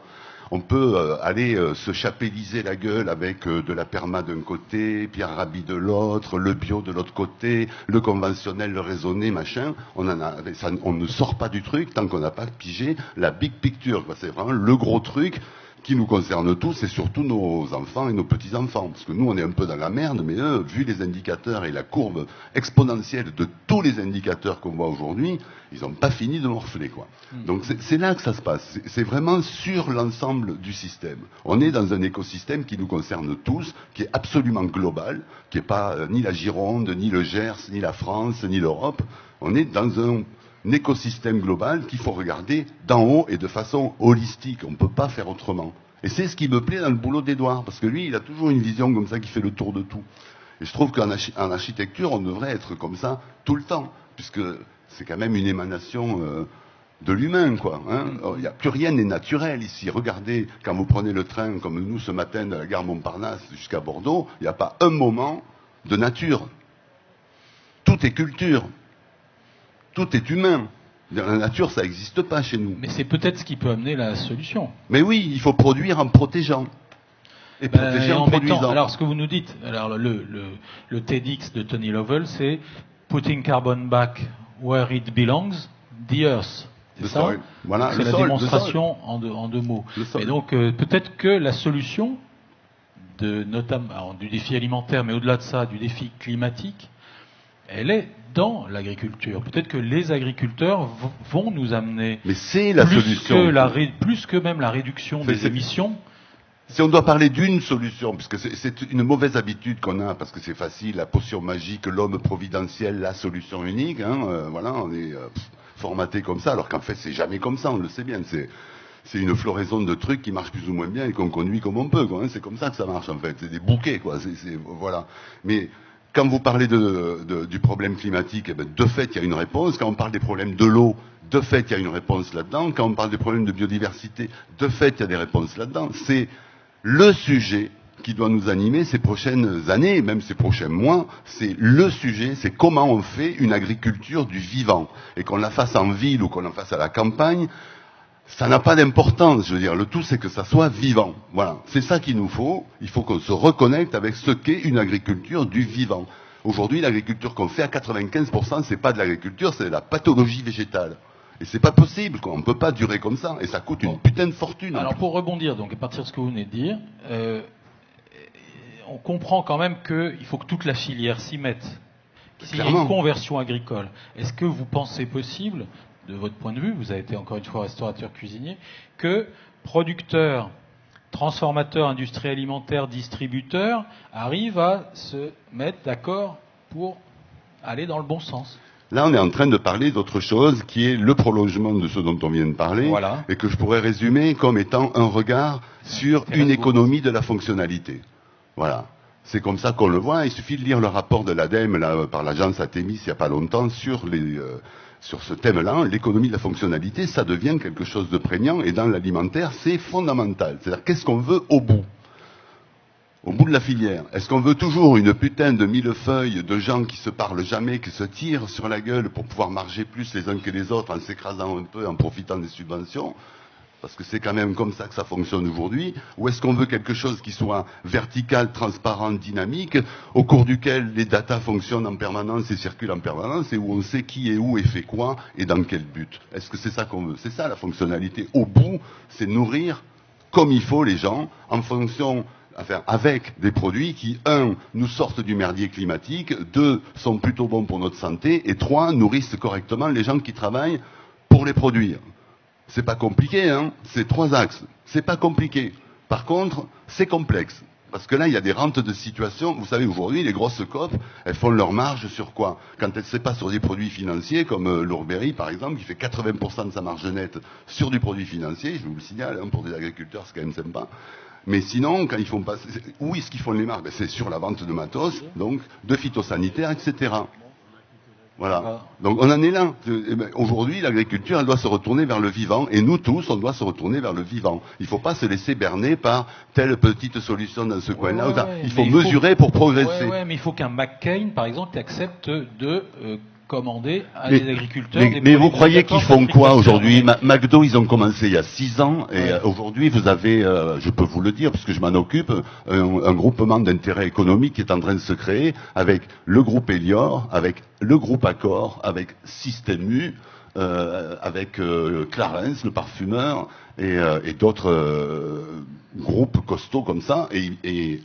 S2: on peut aller se chapéliser la gueule avec de la perma d'un côté, Pierre Rabhi de l'autre, le bio de l'autre côté, le conventionnel, le raisonné, machin. On ne sort pas du truc tant qu'on n'a pas pigé la big picture, quoi. C'est vraiment le gros truc qui nous concerne tous, et surtout nos enfants et nos petits-enfants. Parce que nous, on est un peu dans la merde, mais eux, vu les indicateurs et la courbe exponentielle de tous les indicateurs qu'on voit aujourd'hui, ils n'ont pas fini de morfler, quoi. Donc c'est là que ça se passe. C'est vraiment sur l'ensemble du système. On est dans un écosystème qui nous concerne tous, qui est absolument global, qui n'est pas ni la Gironde, ni le Gers, ni la France, ni l'Europe. On est dans un écosystème global qu'il faut regarder d'en haut et de façon holistique. On ne peut pas faire autrement. Et c'est ce qui me plaît dans le boulot d'Édouard, parce que lui, il a toujours une vision comme ça qui fait le tour de tout. Et je trouve qu'en architecture, on devrait être comme ça tout le temps, puisque c'est quand même une émanation de l'humain, quoi. Hein. Il n'y a plus rien n'est naturel ici. Regardez, quand vous prenez le train, comme nous ce matin, de la gare Montparnasse jusqu'à Bordeaux, il n'y a pas un moment de nature. Tout est culture. Tout est humain. La nature, ça n'existe pas chez nous.
S1: Mais c'est peut-être ce qui peut amener la solution.
S2: Mais oui, il faut produire en protégeant. Et protéger en produisant.
S1: Alors, ce que vous nous dites, alors le TEDx de Tony Lovell, c'est Putting carbon back where it belongs, the earth. C'est ça.
S2: Sol. Voilà,
S1: c'est la démonstration en deux mots. Et donc, peut-être que la solution notamment du défi alimentaire, mais au-delà de ça, du défi climatique, elle est dans l'agriculture. Peut-être que les agriculteurs vont nous amener.
S2: Mais c'est la solution.
S1: Plus que même la réduction des émissions.
S2: Si on doit parler d'une solution, puisque c'est une mauvaise habitude qu'on a, parce que c'est facile, la potion magique, l'homme providentiel, la solution unique, hein, voilà, on est formaté comme ça, alors qu'en fait c'est jamais comme ça, on le sait bien, c'est une floraison de trucs qui marchent plus ou moins bien et qu'on conduit comme on peut, quoi, hein, c'est comme ça que ça marche en fait, c'est des bouquets, quoi, voilà. Mais quand vous parlez du problème climatique, eh ben, de fait il y a une réponse, quand on parle des problèmes de l'eau, de fait il y a une réponse là-dedans, quand on parle des problèmes de biodiversité, de fait il y a des réponses là-dedans, c'est le sujet qui doit nous animer ces prochaines années, même ces prochains mois, c'est le sujet, c'est comment on fait une agriculture du vivant. Et qu'on la fasse en ville ou qu'on la fasse à la campagne, ça n'a pas d'importance, je veux dire. Le tout, c'est que ça soit vivant. Voilà. C'est ça qu'il nous faut. Il faut qu'on se reconnecte avec ce qu'est une agriculture du vivant. Aujourd'hui, l'agriculture qu'on fait à 95%, c'est pas de l'agriculture, c'est de la pathologie végétale. Et c'est pas possible, quoi. On ne peut pas durer comme ça. Et ça coûte une putain de fortune.
S1: Alors pour rebondir, donc à partir de ce que vous venez de dire, on comprend quand même qu'il faut que toute la filière s'y mette. S'il y a une conversion agricole, est-ce que vous pensez possible, de votre point de vue, vous avez été encore une fois restaurateur cuisinier, que producteurs, transformateurs, industries alimentaires, distributeurs arrivent à se mettre d'accord pour aller dans le bon sens?
S2: Là, on est en train de parler d'autre chose qui est le prolongement de ce dont on vient de parler,
S1: voilà.
S2: Et que je pourrais résumer comme étant un regard sur une économie de la fonctionnalité. Voilà. C'est comme ça qu'on le voit. Il suffit de lire le rapport de l'ADEME là, par l'agence Athémis il n'y a pas longtemps sur ce thème-là. L'économie de la fonctionnalité, ça devient quelque chose de prégnant et dans l'alimentaire, c'est fondamental. C'est-à-dire qu'est-ce qu'on veut au bout de la filière. Est-ce qu'on veut toujours une putain de millefeuille de gens qui se parlent jamais, qui se tirent sur la gueule pour pouvoir marger plus les uns que les autres en s'écrasant un peu, en profitant des subventions? Parce que c'est quand même comme ça que ça fonctionne aujourd'hui. Ou est-ce qu'on veut quelque chose qui soit vertical, transparent, dynamique, au cours duquel les datas fonctionnent en permanence et circulent en permanence, et où on sait qui est où et fait quoi et dans quel but? Est-ce que c'est ça qu'on veut? C'est ça la fonctionnalité. Au bout, c'est nourrir comme il faut les gens, en fonction, enfin, avec des produits qui, 1, nous sortent du merdier climatique, 2, sont plutôt bons pour notre santé, et 3, nourrissent correctement les gens qui travaillent pour les produire. C'est pas compliqué, hein, c'est 3 axes. C'est pas compliqué. Par contre, c'est complexe. Parce que là, il y a des rentes de situation. Vous savez, aujourd'hui, les grosses coop, elles font leur marge sur quoi? Quand elles ne sont pas sur des produits financiers, comme l'Ourberry, par exemple, qui fait 80% de sa marge nette sur du produit financier, je vous le signale, hein, pour des agriculteurs, c'est quand même sympa. Mais sinon, quand ils font pas, où est-ce qu'ils font les marges? Ben, c'est sur la vente de matos, donc de phytosanitaires, etc. Voilà. Donc on en est là. Aujourd'hui, l'agriculture, elle doit se retourner vers le vivant, et nous tous, on doit se retourner vers le vivant. Il ne faut pas se laisser berner par telle petite solution dans ce coin-là. Il faut mesurer pour progresser.
S1: Mais il faut qu'un McCain, par exemple, accepte de commander à des agriculteurs.
S2: Mais vous croyez qu'ils font quoi aujourd'hui? McDo, ils ont commencé il y a 6 ans, et aujourd'hui, vous avez, je peux vous le dire, puisque je m'en occupe, un groupement d'intérêt économique qui est en train de se créer avec le groupe Elior, avec le groupe Accor, avec Système U, avec Clarence, le parfumeur, et d'autres groupes costauds comme ça, et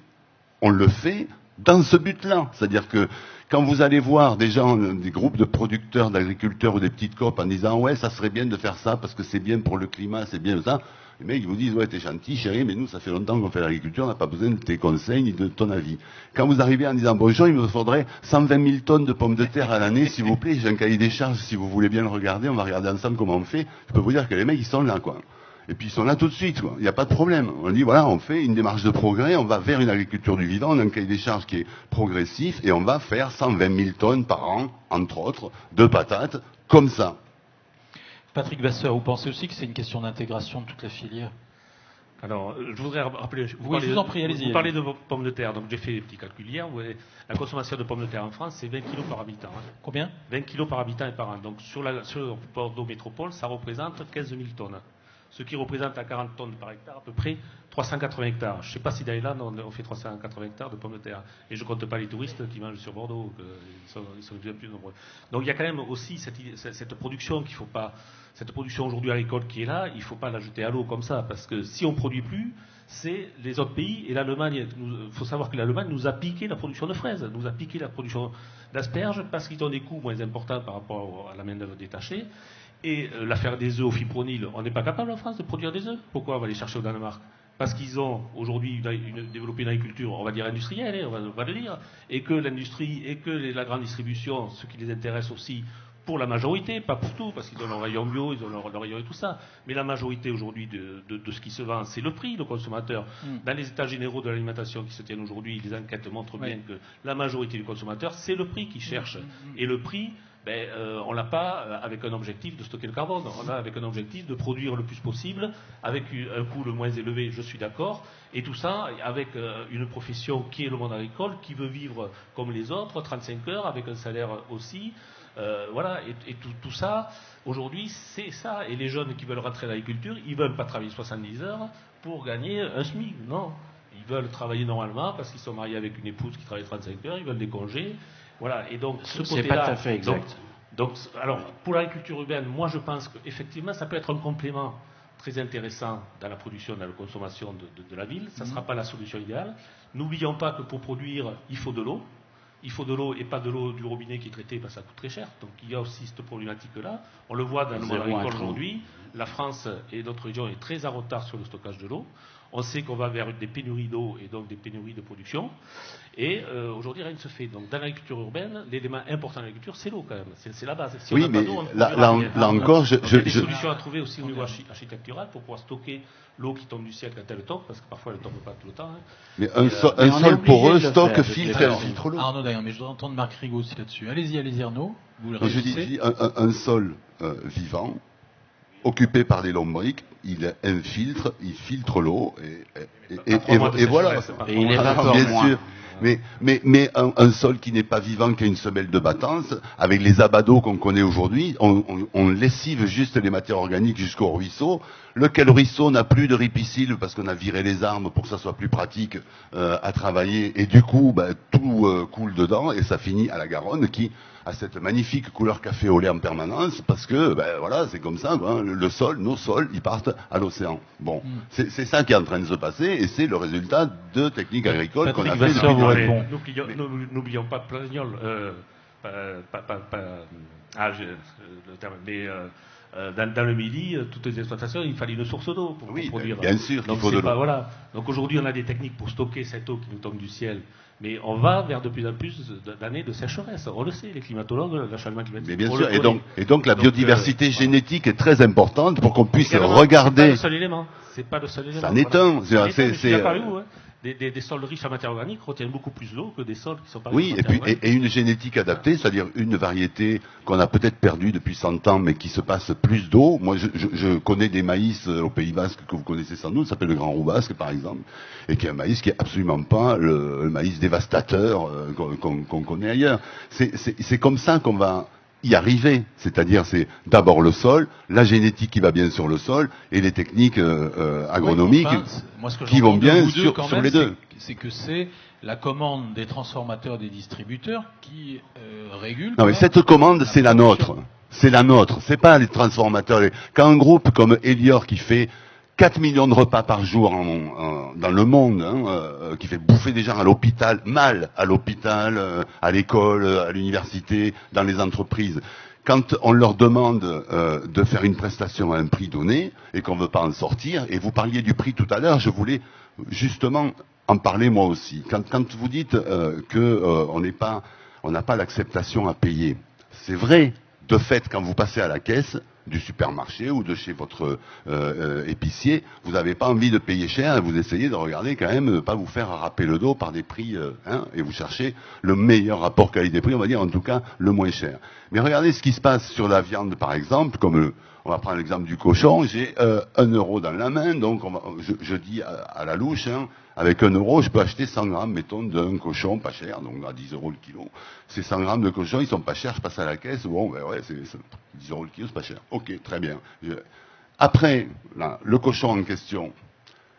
S2: on le fait dans ce but-là. C'est-à-dire que quand vous allez voir des gens, des groupes de producteurs, d'agriculteurs ou des petites coop en disant « ouais, ça serait bien de faire ça parce que c'est bien pour le climat, c'est bien ça », les mecs ils vous disent « ouais, t'es gentil chérie, mais nous ça fait longtemps qu'on fait l'agriculture, on n'a pas besoin de tes conseils ni de ton avis ». Quand vous arrivez en disant « bonjour, il me faudrait 120 000 tonnes de pommes de terre à l'année, s'il vous plaît, j'ai un cahier des charges, si vous voulez bien le regarder, on va regarder ensemble comment on fait », je peux vous dire que les mecs ils sont là, quoi. Et puis ils sont là tout de suite, quoi. Il n'y a pas de problème. On dit voilà, on fait une démarche de progrès, on va vers une agriculture du vivant, on a un cahier des charges qui est progressif, et on va faire 120 000 tonnes par an, entre autres, de patates, comme ça.
S1: Patrick Vasseur, vous pensez aussi que c'est une question d'intégration de toute la filière?
S3: Alors, je voudrais rappeler.
S1: Je vous en prie, allez-y.
S3: Vous parlez de pommes de terre, donc j'ai fait des petits calculs hier. La consommation de pommes de terre en France, c'est 20 kg par habitant. Hein.
S1: Combien?
S3: 20 kg par habitant et par an. Donc sur Bordeaux Métropole, ça représente 15 000 tonnes. Ce qui représente à 40 tonnes par hectare à peu près 380 hectares. Je ne sais pas si dans les Landes on fait 380 hectares de pommes de terre. Et je ne compte pas les touristes qui mangent sur Bordeaux, ils sont de plus en plus nombreux. Donc il y a quand même aussi cette production qu'il faut pas, cette production aujourd'hui agricole qui est là, il ne faut pas la jeter à l'eau comme ça, parce que si on ne produit plus, c'est les autres pays, et l'Allemagne, il faut savoir que l'Allemagne nous a piqué la production de fraises, nous a piqué la production d'asperges, parce qu'ils ont des coûts moins importants par rapport à la main-d'œuvre détachée. Et l'affaire des œufs au fipronil, on n'est pas capable en France de produire des œufs. Pourquoi on va les chercher au Danemark? Parce qu'ils ont aujourd'hui développé une agriculture, on va dire industrielle, hein, on va le dire, et que l'industrie et que la grande distribution, ce qui les intéresse aussi pour la majorité, pas pour tout, parce qu'ils ont leur rayon bio, ils ont leur rayon et tout ça, mais la majorité aujourd'hui de ce qui se vend, c'est le prix, le consommateur. Dans les états généraux de l'alimentation qui se tiennent aujourd'hui, les enquêtes montrent bien que la majorité du consommateur, c'est le prix qu'il cherche. Et le prix, on l'a pas avec un objectif de stocker le carbone, on l'a avec un objectif de produire le plus possible, avec un coût le moins élevé, je suis d'accord, et tout ça avec une profession qui est le monde agricole, qui veut vivre comme les autres, 35 heures, avec un salaire aussi, voilà, et tout ça, aujourd'hui, c'est ça, et les jeunes qui veulent rentrer à l'agriculture, ils veulent pas travailler 70 heures pour gagner un SMIC, non, ils veulent travailler normalement parce qu'ils sont mariés avec une épouse qui travaille 35 heures, ils veulent des congés. Voilà, et donc ce côté-là.
S6: C'est pas tout à fait exact.
S3: Donc, alors, pour l'agriculture urbaine, moi je pense qu'effectivement, ça peut être un complément très intéressant dans la production, dans la consommation de la ville. Ça ne sera pas la solution idéale. N'oublions pas que pour produire, il faut de l'eau. Il faut de l'eau et pas de l'eau du robinet qui est traitée parce que ça coûte très cher. Donc il y a aussi cette problématique-là. On le voit dans le monde agricole aujourd'hui. La France et d'autres régions est très en retard sur le stockage de l'eau. On sait qu'on va vers des pénuries d'eau et donc des pénuries de production. Et aujourd'hui, rien ne se fait. Donc dans l'agriculture urbaine, l'élément important de l'agriculture, c'est l'eau quand même. C'est la base. Si
S2: oui, mais là encore,
S3: il y a des solutions à trouver aussi au niveau architectural pour pouvoir stocker l'eau qui tombe du ciel quand elle tombe, parce que parfois elle ne tombe pas tout le temps. Hein.
S2: Mais un sol poreux stocke, filtre l'eau.
S1: Arnaud, d'ailleurs, mais je dois entendre Marc Rigaud aussi là-dessus. Allez-y, Arnaud.
S2: Je dis un sol vivant, occupé par des lombriques, il infiltre, il filtre l'eau, et voilà.
S6: Et il évapore
S2: bien
S6: moins.
S2: sûr. Mais un sol qui n'est pas vivant, qui a une semelle de battance, avec les abados qu'on connaît aujourd'hui, on lessive juste les matières organiques jusqu'au ruisseau, lequel ruisseau n'a plus de ripicile parce qu'on a viré les arbres pour que ça soit plus pratique à travailler, et du coup tout coule dedans, et ça finit à la Garonne qui, à cette magnifique couleur café au lait en permanence, parce que, ben voilà, c'est comme ça, quoi, le sol, nos sols, ils partent à l'océan. Bon, c'est ça qui est en train de se passer, et c'est le résultat de techniques agricoles qu'on a fait
S1: Vasseur
S2: depuis
S1: vous
S2: des
S1: répond.
S2: années.
S3: N'oublions pas Plagnol, le terme, mais dans le Midi, toutes les exploitations, il fallait une source d'eau pour produire.
S2: Bien sûr qu'il
S3: Donc,
S2: faut de l'eau.
S3: Voilà. Donc aujourd'hui, on a des techniques pour stocker cette eau qui nous tombe du ciel, mais on va vers de plus en plus d'années de sécheresse. On le sait, les climatologues, le changement climatique.
S2: Mais bien
S3: on
S2: sûr,
S3: le connaît.
S2: et donc la biodiversité
S3: voilà.
S2: génétique est très importante pour qu'on puisse
S3: Également,
S2: regarder.
S3: C'est pas le seul élément.
S2: Ça n'est un.
S3: Je suis d'accord avec vous, hein. Des sols riches en matière organique retiennent beaucoup plus d'eau que des sols qui sont pas riches en
S2: Oui,
S3: matière organique.
S2: et une génétique adaptée, c'est-à-dire une variété qu'on a peut-être perdue depuis 100 ans, mais qui se passe plus d'eau. Moi, je connais des maïs au Pays Basque que vous connaissez sans doute, ça s'appelle le Grand Roux Basque, par exemple, et qui est un maïs qui est absolument pas le maïs dévastateur qu'on connaît ailleurs. C'est comme ça qu'on va y arriver, c'est-à-dire c'est d'abord le sol, la génétique qui va bien sur le sol et les techniques agronomiques qui vont bien sur les deux.
S1: C'est que c'est la commande des transformateurs, des distributeurs qui régule.
S2: Non mais cette commande c'est la nôtre, c'est la nôtre, c'est pas les transformateurs. Quand un groupe comme Elior qui fait 4 millions de repas par jour dans le monde, qui fait bouffer des gens à l'hôpital, mal à l'hôpital, à l'école, à l'université, dans les entreprises. Quand on leur demande de faire une prestation à un prix donné et qu'on ne veut pas en sortir, et vous parliez du prix tout à l'heure, je voulais justement en parler moi aussi. Quand vous dites qu'on n'a pas l'acceptation à payer, c'est vrai. De fait, quand vous passez à la caisse du supermarché ou de chez votre épicier, vous n'avez pas envie de payer cher et vous essayez de regarder quand même, de ne pas vous faire râper le dos par des prix, et vous cherchez le meilleur rapport qualité-prix, on va dire en tout cas le moins cher. Mais regardez ce qui se passe sur la viande par exemple, comme on va prendre l'exemple du cochon, j'ai 1 euro dans la main, donc je dis à la louche, avec 1 euro, je peux acheter 100 grammes, mettons, d'un cochon pas cher, donc à 10 euros le kilo. Ces 100 grammes de cochon, ils sont pas chers, je passe à la caisse, bon, ben ouais, c'est 10 euros le kilo, c'est pas cher. Ok, très bien. Après, là, le cochon en question,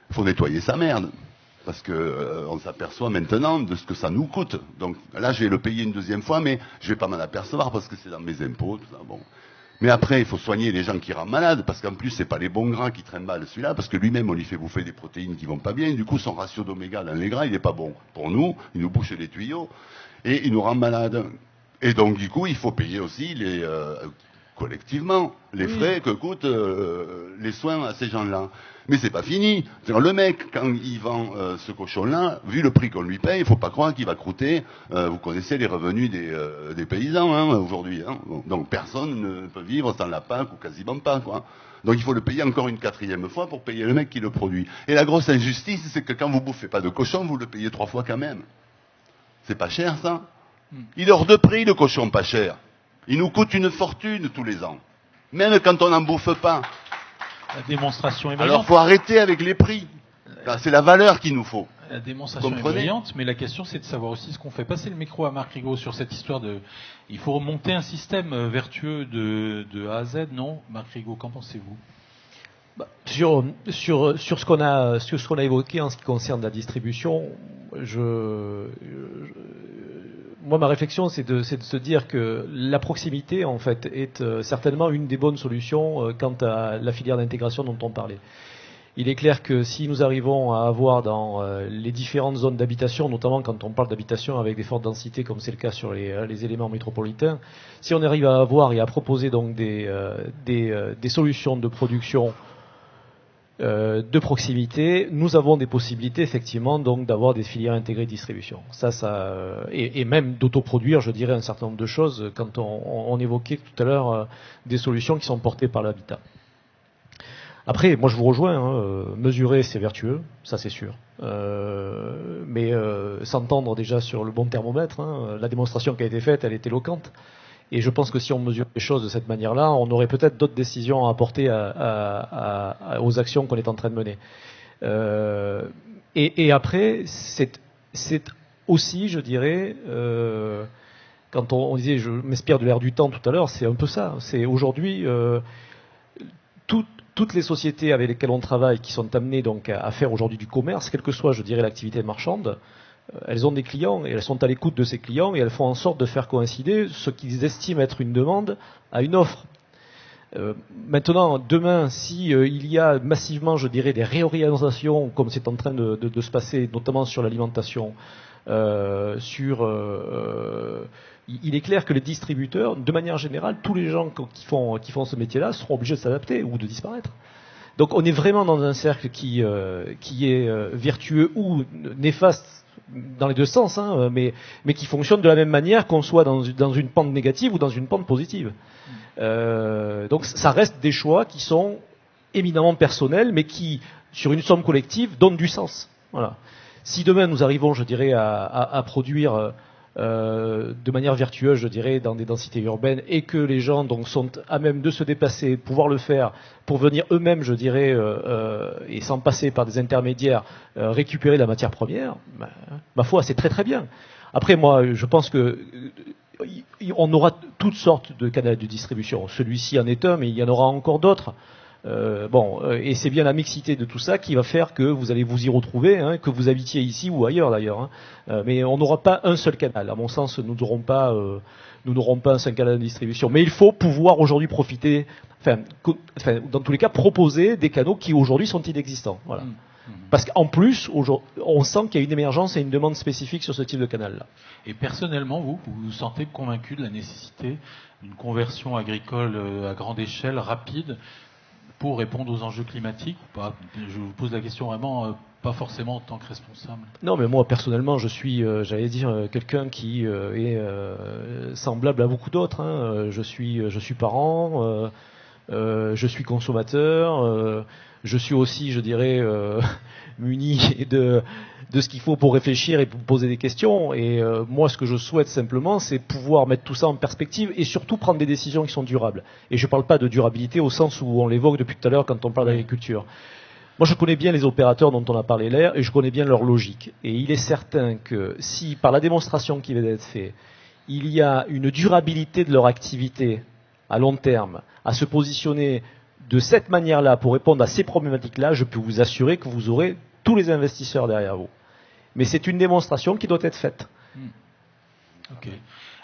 S2: il faut nettoyer sa merde. Parce que on s'aperçoit maintenant de ce que ça nous coûte. Donc là, je vais le payer une deuxième fois, mais je vais pas m'en apercevoir parce que c'est dans mes impôts, tout ça, bon. Mais après, il faut soigner les gens qui rendent malades, parce qu'en plus, c'est pas les bons gras qui traînent mal celui-là, parce que lui-même, on lui fait bouffer des protéines qui vont pas bien, et du coup, son ratio d'oméga dans les gras, il est pas bon. Pour nous, il nous bouche les tuyaux, et il nous rend malades. Et donc, du coup, il faut payer aussi collectivement, les frais que coûtent les soins à ces gens-là. Mais c'est pas fini. C'est-à-dire, le mec, quand il vend ce cochon-là, vu le prix qu'on lui paye, il faut pas croire qu'il va croûter. Vous connaissez les revenus des paysans aujourd'hui. Donc personne ne peut vivre sans la PAC ou quasiment pas, quoi. Donc il faut le payer encore une 4e fois pour payer le mec qui le produit. Et la grosse injustice, c'est que quand vous bouffez pas de cochon, vous le payez 3 fois quand même. C'est pas cher, ça. Il est hors de prix, le cochon pas cher. Il nous coûte une fortune tous les ans. Même quand on n'en bouffe pas.
S1: La démonstration est
S2: Alors
S1: brillante.
S2: faut arrêter avec les prix. C'est la valeur qu'il nous faut.
S1: La démonstration est brillante, mais la question c'est de savoir aussi ce qu'on fait. Passer le micro à Marc Rigaud sur cette histoire de... Il faut remonter un système vertueux de A à Z, non? Marc Rigaud, qu'en pensez-vous?
S4: Sur ce qu'on a évoqué en ce qui concerne la distribution, moi ma réflexion c'est de se dire que la proximité en fait est certainement une des bonnes solutions quant à la filière d'intégration dont on parlait. Il est clair que si nous arrivons à avoir dans les différentes zones d'habitation, notamment quand on parle d'habitation avec des fortes densités comme c'est le cas sur les éléments métropolitains, si on arrive à avoir et à proposer donc des solutions de production de proximité, nous avons des possibilités effectivement donc d'avoir des filières intégrées de distribution. Et même d'autoproduire, je dirais, un certain nombre de choses quand on évoquait tout à l'heure des solutions qui sont portées par l'habitat. Après, moi je vous rejoins, mesurer c'est vertueux, ça c'est sûr. Mais s'entendre déjà sur le bon thermomètre, la démonstration qui a été faite, elle est éloquente. Et je pense que si on mesure les choses de cette manière-là, on aurait peut-être d'autres décisions à apporter aux actions qu'on est en train de mener. Et après, c'est aussi, je dirais, quand on disait je m'inspire de l'ère du temps tout à l'heure, c'est un peu ça. C'est aujourd'hui toutes les sociétés avec lesquelles on travaille, qui sont amenées donc à faire aujourd'hui du commerce, quelle que soit, je dirais, l'activité marchande, elles ont des clients et elles sont à l'écoute de ces clients et elles font en sorte de faire coïncider ce qu'ils estiment être une demande à une offre. Maintenant, demain, si il y a massivement, je dirais, des réorientations, comme c'est en train de se passer, notamment sur l'alimentation, il est clair que les distributeurs, de manière générale, tous les gens qui font ce métier-là seront obligés de s'adapter ou de disparaître. Donc, on est vraiment dans un cercle qui est vertueux ou néfaste dans les deux sens, hein, mais qui fonctionne de la même manière qu'on soit dans une pente négative ou dans une pente positive. Donc ça reste des choix qui sont éminemment personnels, mais qui, sur une somme collective, donnent du sens. Voilà. Si demain nous arrivons, je dirais, à produire de manière vertueuse, je dirais, dans des densités urbaines, et que les gens donc sont à même de se déplacer, pouvoir le faire, pour venir eux-mêmes, je dirais, et sans passer par des intermédiaires, récupérer la matière première, ma foi, c'est très très bien. Après, moi, je pense que on aura toutes sortes de canaux de distribution. Celui-ci en est un, mais il y en aura encore d'autres. Et c'est bien la mixité de tout ça qui va faire que vous allez vous y retrouver, hein, que vous habitiez ici ou ailleurs d'ailleurs. Hein. Mais on n'aura pas un seul canal. À mon sens, nous n'aurons pas un seul canal de distribution. Mais il faut pouvoir aujourd'hui profiter, dans tous les cas, proposer des canaux qui aujourd'hui sont inexistants. Voilà. Parce qu'en plus, on sent qu'il y a une émergence et une demande spécifique sur ce type de canal-là.
S1: Et personnellement, vous vous sentez convaincu de la nécessité d'une conversion agricole à grande échelle, rapide, pour répondre aux enjeux climatiques ou pas? Je vous pose la question vraiment, pas forcément en tant que responsable.
S4: Non, mais moi, personnellement, je suis, j'allais dire, quelqu'un qui est semblable à beaucoup d'autres. Hein. Je suis parent, je suis consommateur, je suis aussi, je dirais, muni de ce qu'il faut pour réfléchir et pour poser des questions. Et moi, ce que je souhaite simplement, c'est pouvoir mettre tout ça en perspective et surtout prendre des décisions qui sont durables. Et je ne parle pas de durabilité au sens où on l'évoque depuis tout à l'heure quand on parle d'agriculture. Moi, je connais bien les opérateurs dont on a parlé là et je connais bien leur logique. Et il est certain que si, par la démonstration qui vient d'être faite, il y a une durabilité de leur activité à long terme, à se positionner de cette manière-là pour répondre à ces problématiques-là, je peux vous assurer que vous aurez tous les investisseurs derrière vous. Mais c'est une démonstration qui doit être faite.
S1: Ok.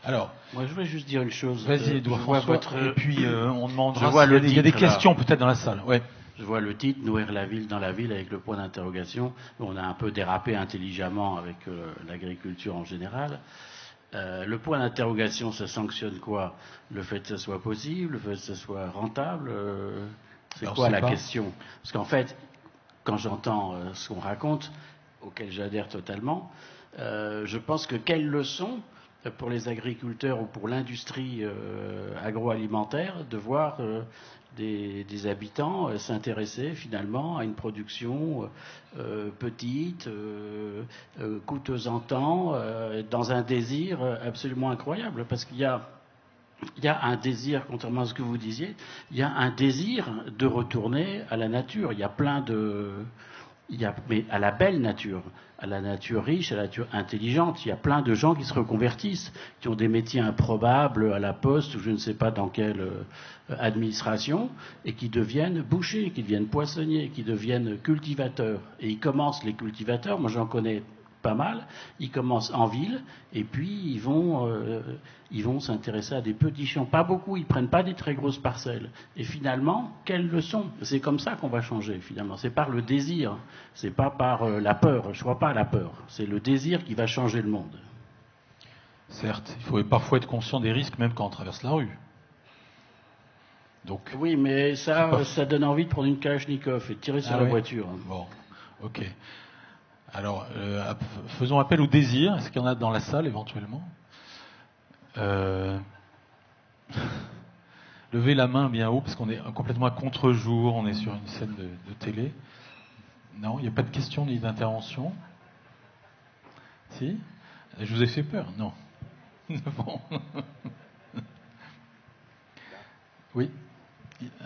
S1: Alors,
S6: moi, je voulais juste dire une chose.
S1: Vas-y, Edouard François. Et puis, on demandera
S6: s'il
S1: y a des questions peut-être dans la salle. Ouais.
S6: Je vois le titre, Nourrir la ville dans la ville, avec le point d'interrogation. On a un peu dérapé intelligemment avec l'agriculture en général. Le point d'interrogation, ça sanctionne quoi? Le fait que ça soit possible, le fait que ça soit rentable, c'est quoi la question? Parce qu'en fait, quand j'entends ce qu'on raconte, auquel j'adhère totalement, je pense que quelle leçon pour les agriculteurs ou pour l'industrie agroalimentaire de voir des habitants s'intéresser finalement à une production petite, coûteuse en temps, dans un désir absolument incroyable, parce qu'il y a un désir, contrairement à ce que vous disiez, il y a un désir de retourner à la nature. Il y a plein mais à la belle nature, à la nature riche, à la nature intelligente. Il y a plein de gens qui se reconvertissent, qui ont des métiers improbables à la poste ou je ne sais pas dans quelle administration, et qui deviennent bouchers, qui deviennent poissonniers, qui deviennent cultivateurs. Et ils commencent, les cultivateurs, moi j'en connais pas mal, ils commencent en ville et puis ils vont s'intéresser à des petits champs, pas beaucoup, ils prennent pas des très grosses parcelles. Et finalement, quelle leçon? C'est comme ça qu'on va changer finalement. C'est par le désir, c'est pas par la peur. Je crois pas à la peur. C'est le désir qui va changer le monde.
S1: Certes, il faut parfois être conscient des risques même quand on traverse la rue. Donc.
S6: Oui, mais ça donne envie de prendre une Kalachnikov et de tirer sur la voiture.
S1: Bon, ok. Alors, faisons appel au désir. Est-ce qu'il y en a dans la salle éventuellement? Levez la main bien haut parce qu'on est complètement à contre-jour. On est sur une scène de télé. Non, il n'y a pas de questions ni d'intervention. Si? Je vous ai fait peur? Non. Bon. Oui.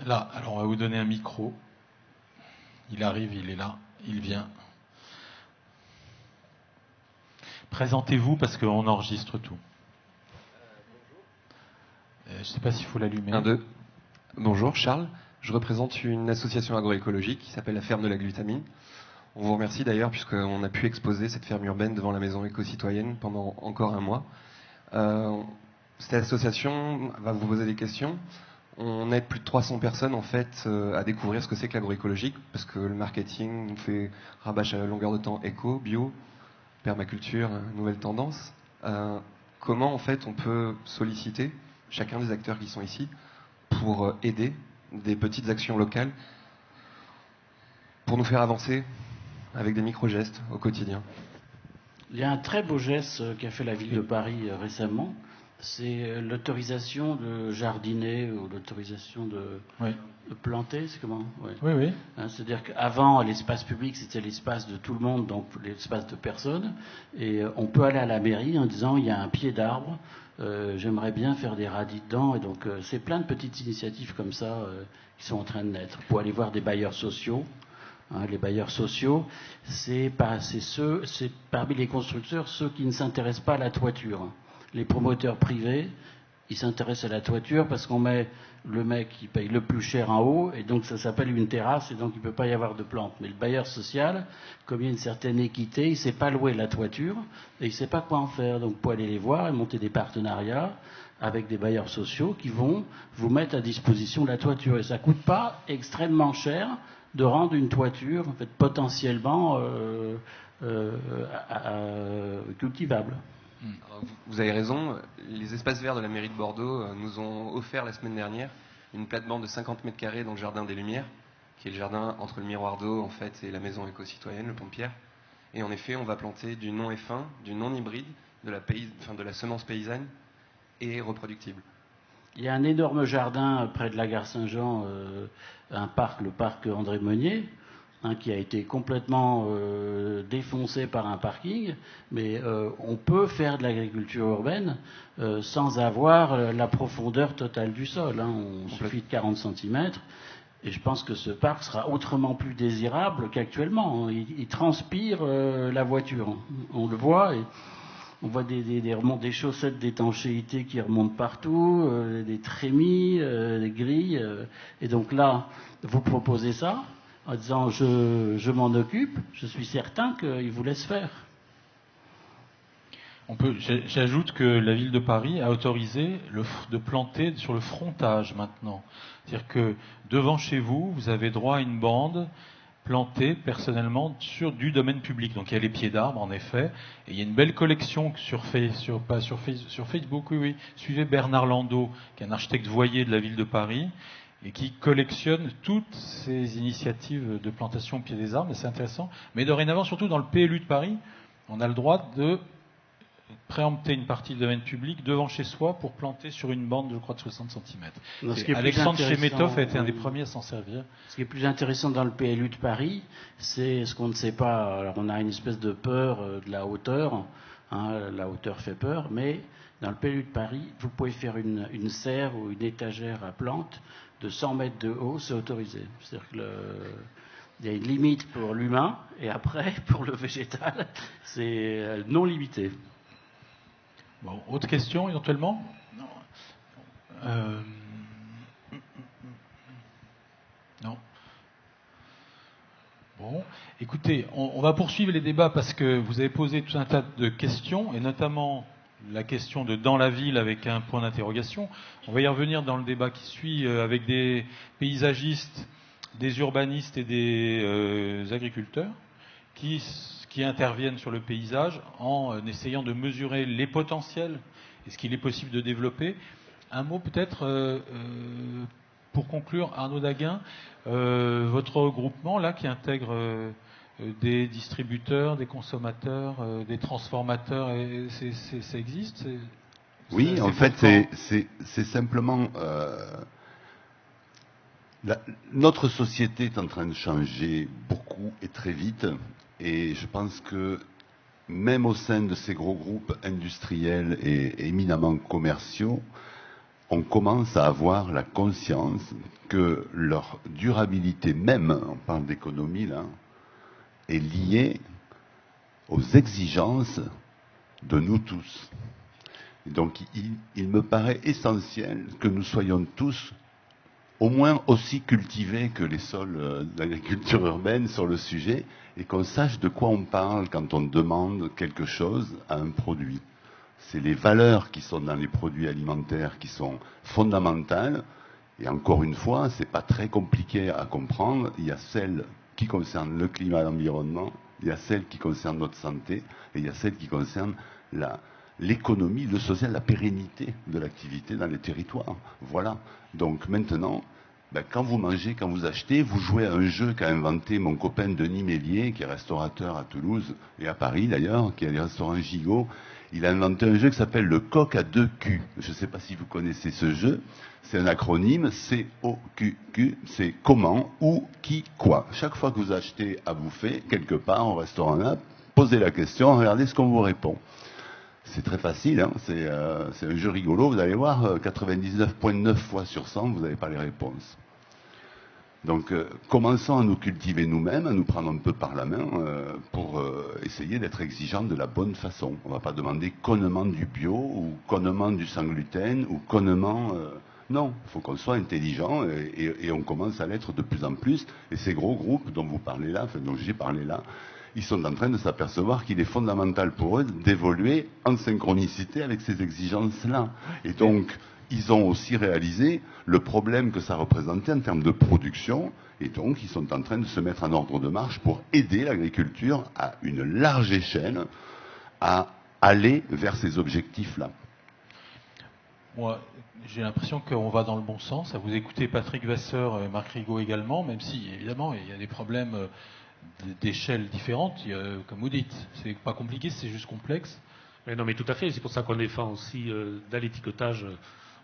S1: Là, alors on va vous donner un micro. Il arrive, il est là, il vient. Présentez-vous parce qu'on enregistre tout. Je ne sais pas s'il faut l'allumer.
S7: 1, 2. Bonjour, Charles. Je représente une association agroécologique qui s'appelle la Ferme de la Glutamine. On vous remercie d'ailleurs puisqu'on a pu exposer cette ferme urbaine devant la maison éco-citoyenne pendant encore un mois. Cette association va vous poser des questions. On aide plus de 300 personnes en fait à découvrir ce que c'est que l'agroécologique, parce que le marketing nous fait rabâche à longueur de temps éco, bio, permaculture, nouvelles tendances. Comment en fait on peut solliciter chacun des acteurs qui sont ici pour aider des petites actions locales pour nous faire avancer avec des micro-gestes au quotidien?
S6: Il y a un très beau geste qu'a fait la ville de Paris récemment, c'est l'autorisation de jardiner ou l'autorisation de planter, c'est comment?
S1: Oui.
S6: Hein, c'est-à-dire qu'avant, l'espace public, c'était l'espace de tout le monde, donc l'espace de personne, et on peut aller à la mairie en disant, il y a un pied d'arbre, j'aimerais bien faire des radis dedans, et donc c'est plein de petites initiatives comme ça qui sont en train de naître. Pour aller voir des bailleurs sociaux. Hein, les bailleurs sociaux, c'est parmi les constructeurs ceux qui ne s'intéressent pas à la toiture. Les promoteurs privés, ils s'intéressent à la toiture parce qu'on met le mec qui paye le plus cher en haut, et donc ça s'appelle une terrasse, et donc il ne peut pas y avoir de plantes. Mais le bailleur social, comme il y a une certaine équité, il ne sait pas louer la toiture, et il ne sait pas quoi en faire. Donc pour aller les voir et monter des partenariats avec des bailleurs sociaux qui vont vous mettre à disposition la toiture. Et ça ne coûte pas extrêmement cher de rendre une toiture en fait, potentiellement cultivable.
S7: Alors, vous avez raison, les espaces verts de la mairie de Bordeaux nous ont offert la semaine dernière une plate-bande de 50 mètres carrés dans le jardin des Lumières, qui est le jardin entre le miroir d'eau en fait, et la maison éco-citoyenne, le Pont de Pierre. Et en effet, on va planter du non F1, du non hybride, de la semence paysanne et reproductible.
S6: Il y a un énorme jardin près de la gare Saint-Jean, le parc André Meunier, hein, qui a été complètement défoncé par un parking, mais on peut faire de l'agriculture urbaine sans avoir la profondeur totale du sol. Hein. On suffit de 40 cm, et je pense que ce parc sera autrement plus désirable qu'actuellement. Il transpire la voiture, on le voit. On voit des chaussettes d'étanchéité qui remontent partout, des trémies, des grilles. Et donc là, vous proposez ça en disant je m'en occupe, je suis certain qu'il vous laisse faire.
S1: J'ajoute que la ville de Paris a autorisé de planter sur le frontage maintenant. C'est-à-dire que devant chez vous, vous avez droit à une bande planté personnellement sur du domaine public. Donc il y a les pieds d'arbres en effet, et il y a une belle collection sur Facebook, oui. Suivez Bernard Landau, qui est un architecte voyer de la ville de Paris, et qui collectionne toutes ces initiatives de plantation au pied des arbres, et c'est intéressant. Mais dorénavant, surtout dans le PLU de Paris, on a le droit de préempter une partie du domaine public devant chez soi pour planter sur une bande, je crois, de 60 cm. Alexandre Chemetov a été un des premiers à s'en servir.
S6: Ce qui est plus intéressant dans le PLU de Paris, c'est ce qu'on ne sait pas. Alors on a une espèce de peur de la hauteur, hein, la hauteur fait peur, mais dans le PLU de Paris, vous pouvez faire une serre ou une étagère à plantes de 100 mètres de haut, c'est autorisé. C'est-à-dire que il y a une limite pour l'humain, et après, pour le végétal, c'est non limité.
S1: Bon, autre question éventuellement? Non. Bon, écoutez, on va poursuivre les débats parce que vous avez posé tout un tas de questions, et notamment la question de dans la ville avec un point d'interrogation. On va y revenir dans le débat qui suit avec des paysagistes, des urbanistes et des agriculteurs qui interviennent sur le paysage en essayant de mesurer les potentiels et ce qu'il est possible de développer. Un mot peut-être pour conclure, Arnaud Daguin, votre regroupement là qui intègre des distributeurs, des consommateurs, des transformateurs, ça existe?
S2: Oui, en fait, c'est simplement... notre société est en train de changer beaucoup et très vite, et je pense que même au sein de ces gros groupes industriels et éminemment commerciaux, on commence à avoir la conscience que leur durabilité même, on parle d'économie là, est liée aux exigences de nous tous. Et donc il me paraît essentiel que nous soyons tous au moins aussi cultivés que les sols de l'agriculture urbaine sur le sujet, et qu'on sache de quoi on parle quand on demande quelque chose à un produit. C'est les valeurs qui sont dans les produits alimentaires qui sont fondamentales, et encore une fois, c'est pas très compliqué à comprendre. Il y a celles qui concernent le climat et l'environnement, il y a celles qui concernent notre santé, et il y a celles qui concernent l'économie, le social, la pérennité de l'activité dans les territoires. Voilà. Donc maintenant, quand vous mangez, quand vous achetez, vous jouez à un jeu qu'a inventé mon copain Denis Mélier, qui est restaurateur à Toulouse et à Paris d'ailleurs, qui a les restaurants Gigot. Il a inventé un jeu qui s'appelle le coq à 2 Q. Je ne sais pas si vous connaissez ce jeu. C'est un acronyme, C-O-Q-Q, c'est comment, où, qui, quoi. Chaque fois que vous achetez à bouffer, quelque part au restaurant là, posez la question, regardez ce qu'on vous répond. C'est très facile, hein, c'est un jeu rigolo, vous allez voir, 99,9 fois sur 100, vous n'avez pas les réponses. Donc, commençons à nous cultiver nous-mêmes, à nous prendre un peu par la main pour essayer d'être exigeants de la bonne façon. On ne va pas demander connement du bio, ou connement du sans gluten, ou connement... non, il faut qu'on soit intelligent, et on commence à l'être de plus en plus. Et ces gros groupes dont vous parlez là, enfin, dont j'ai parlé là, ils sont en train de s'apercevoir qu'il est fondamental pour eux d'évoluer en synchronicité avec ces exigences-là. Et donc, ils ont aussi réalisé le problème que ça représentait en termes de production, et donc ils sont en train de se mettre en ordre de marche pour aider l'agriculture à une large échelle à aller vers ces objectifs-là.
S1: Moi, j'ai l'impression qu'on va dans le bon sens. À vous écouter, Patrick Vasseur et Marc Rigaud également, même si, évidemment, il y a des problèmes d'échelles différentes, comme vous dites. C'est pas compliqué, c'est juste complexe.
S3: Mais non, mais tout à fait. C'est pour ça qu'on défend aussi dans l'étiquetage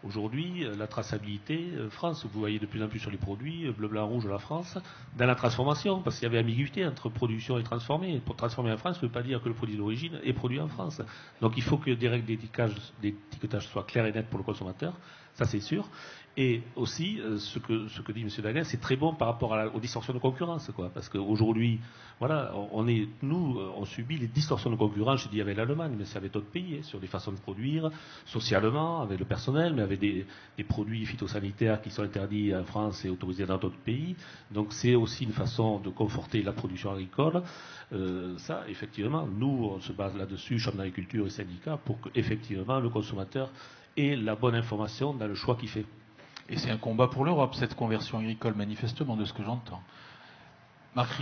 S3: aujourd'hui la traçabilité France. Vous voyez de plus en plus sur les produits bleu, blanc, rouge la France. Dans la transformation, parce qu'il y avait ambiguïté entre production et transformer. Pour transformer en France, ça ne veut pas dire que le produit d'origine est produit en France. Donc il faut que des règles d'étiquetage soient claires et nettes pour le consommateur. Ça, c'est sûr. Et aussi, ce que dit M. Daguin, c'est très bon par rapport aux distorsions de concurrence, quoi. Parce qu'aujourd'hui, voilà, on subit les distorsions de concurrence, je dis avec l'Allemagne, mais c'est avec d'autres pays, sur des façons de produire, socialement, avec le personnel, mais avec des produits phytosanitaires qui sont interdits en France et autorisés dans d'autres pays. Donc c'est aussi une façon de conforter la production agricole. Ça, effectivement, nous, on se base là-dessus, Chambre d'agriculture et syndicats, pour que, effectivement, le consommateur ait la bonne information dans le choix qu'il fait.
S1: Et c'est un combat pour l'Europe, cette conversion agricole, manifestement, de ce que j'entends.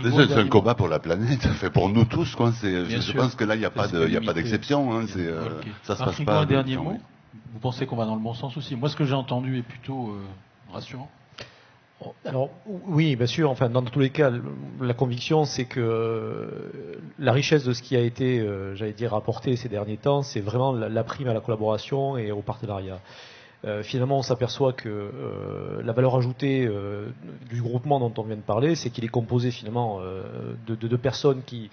S2: C'est un combat pour la planète, fait pour nous tous, quoi. Je pense que là, il n'y a pas d'exception. Hein, ça se passe pas.
S1: Un dernier mot. Vous pensez qu'on va dans le bon sens aussi? Moi, ce que j'ai entendu est plutôt rassurant.
S4: Alors oui, bien sûr. Enfin, dans tous les cas, la conviction, c'est que la richesse de ce qui a été, j'allais dire, apporté ces derniers temps, c'est vraiment la prime à la collaboration et au partenariat. Finalement, on s'aperçoit que la valeur ajoutée du groupement dont on vient de parler, c'est qu'il est composé finalement de personnes qui,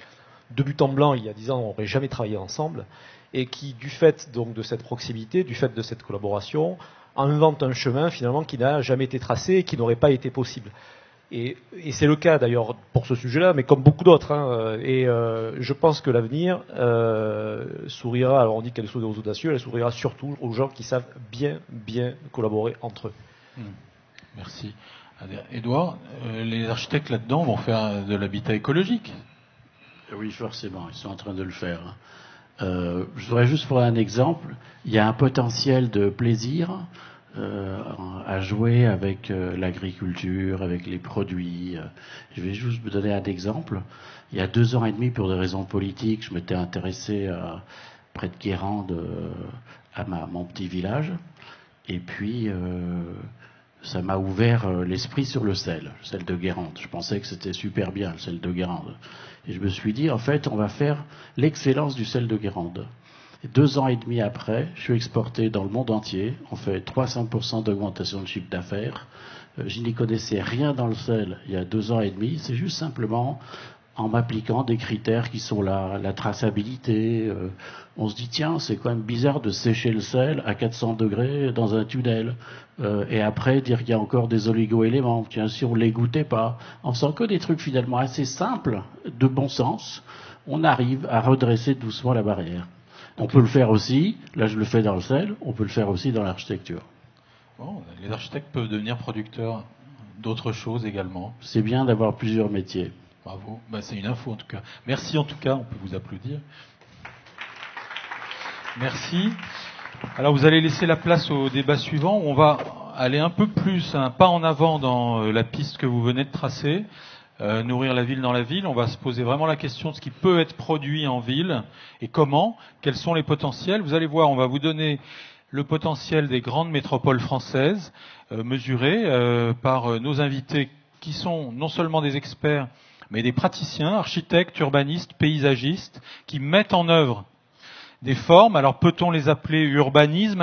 S4: de but en blanc, il y a 10 ans, n'auraient jamais travaillé ensemble, et qui, du fait donc de cette proximité, du fait de cette collaboration, inventent un chemin finalement qui n'a jamais été tracé et qui n'aurait pas été possible. Et c'est le cas d'ailleurs pour ce sujet-là, mais comme beaucoup d'autres. Hein, je pense que l'avenir sourira, alors on dit qu'elle sourit aux audacieux, elle sourira surtout aux gens qui savent bien collaborer entre eux.
S1: Merci. Édouard, les architectes là-dedans vont faire de l'habitat écologique?
S6: Oui, forcément, ils sont en train de le faire. Je voudrais juste prendre un exemple. Il y a un potentiel de plaisir à jouer avec l'agriculture, avec les produits. Je vais juste vous donner un exemple. Il y a 2 ans et demi, pour des raisons politiques, je m'étais intéressé près de Guérande à mon petit village. Et puis, ça m'a ouvert l'esprit sur le sel de Guérande. Je pensais que c'était super bien, le sel de Guérande. Et je me suis dit, en fait, on va faire l'excellence du sel de Guérande. Et 2 ans et demi après, je suis exporté dans le monde entier. On fait 300% d'augmentation de chiffre d'affaires. Je n'y connaissais rien dans le sel il y a 2 ans et demi. C'est juste simplement en m'appliquant des critères qui sont là, la traçabilité. On se dit, tiens, c'est quand même bizarre de sécher le sel à 400 degrés dans un tunnel. Et après, dire qu'il y a encore des oligo-éléments. Tiens, si on ne les goûtait pas. En faisant que des trucs finalement assez simples, de bon sens, on arrive à redresser doucement la barrière. On peut le faire aussi, là je le fais dans le sel, on peut le faire aussi dans l'architecture.
S1: Bon, les architectes peuvent devenir producteurs d'autres choses également.
S6: C'est bien d'avoir plusieurs métiers.
S1: Bravo. Bah, c'est une info en tout cas. Merci en tout cas, on peut vous applaudir. Merci. Alors vous allez laisser la place au débat suivant où on va aller un peu plus, un pas en avant dans la piste que vous venez de tracer. Nourrir la ville dans la ville. On va se poser vraiment la question de ce qui peut être produit en ville et comment, quels sont les potentiels. Vous allez voir, on va vous donner le potentiel des grandes métropoles françaises, mesuré par nos invités qui sont non seulement des experts, mais des praticiens, architectes, urbanistes, paysagistes, qui mettent en œuvre des formes. Alors peut-on les appeler urbanisme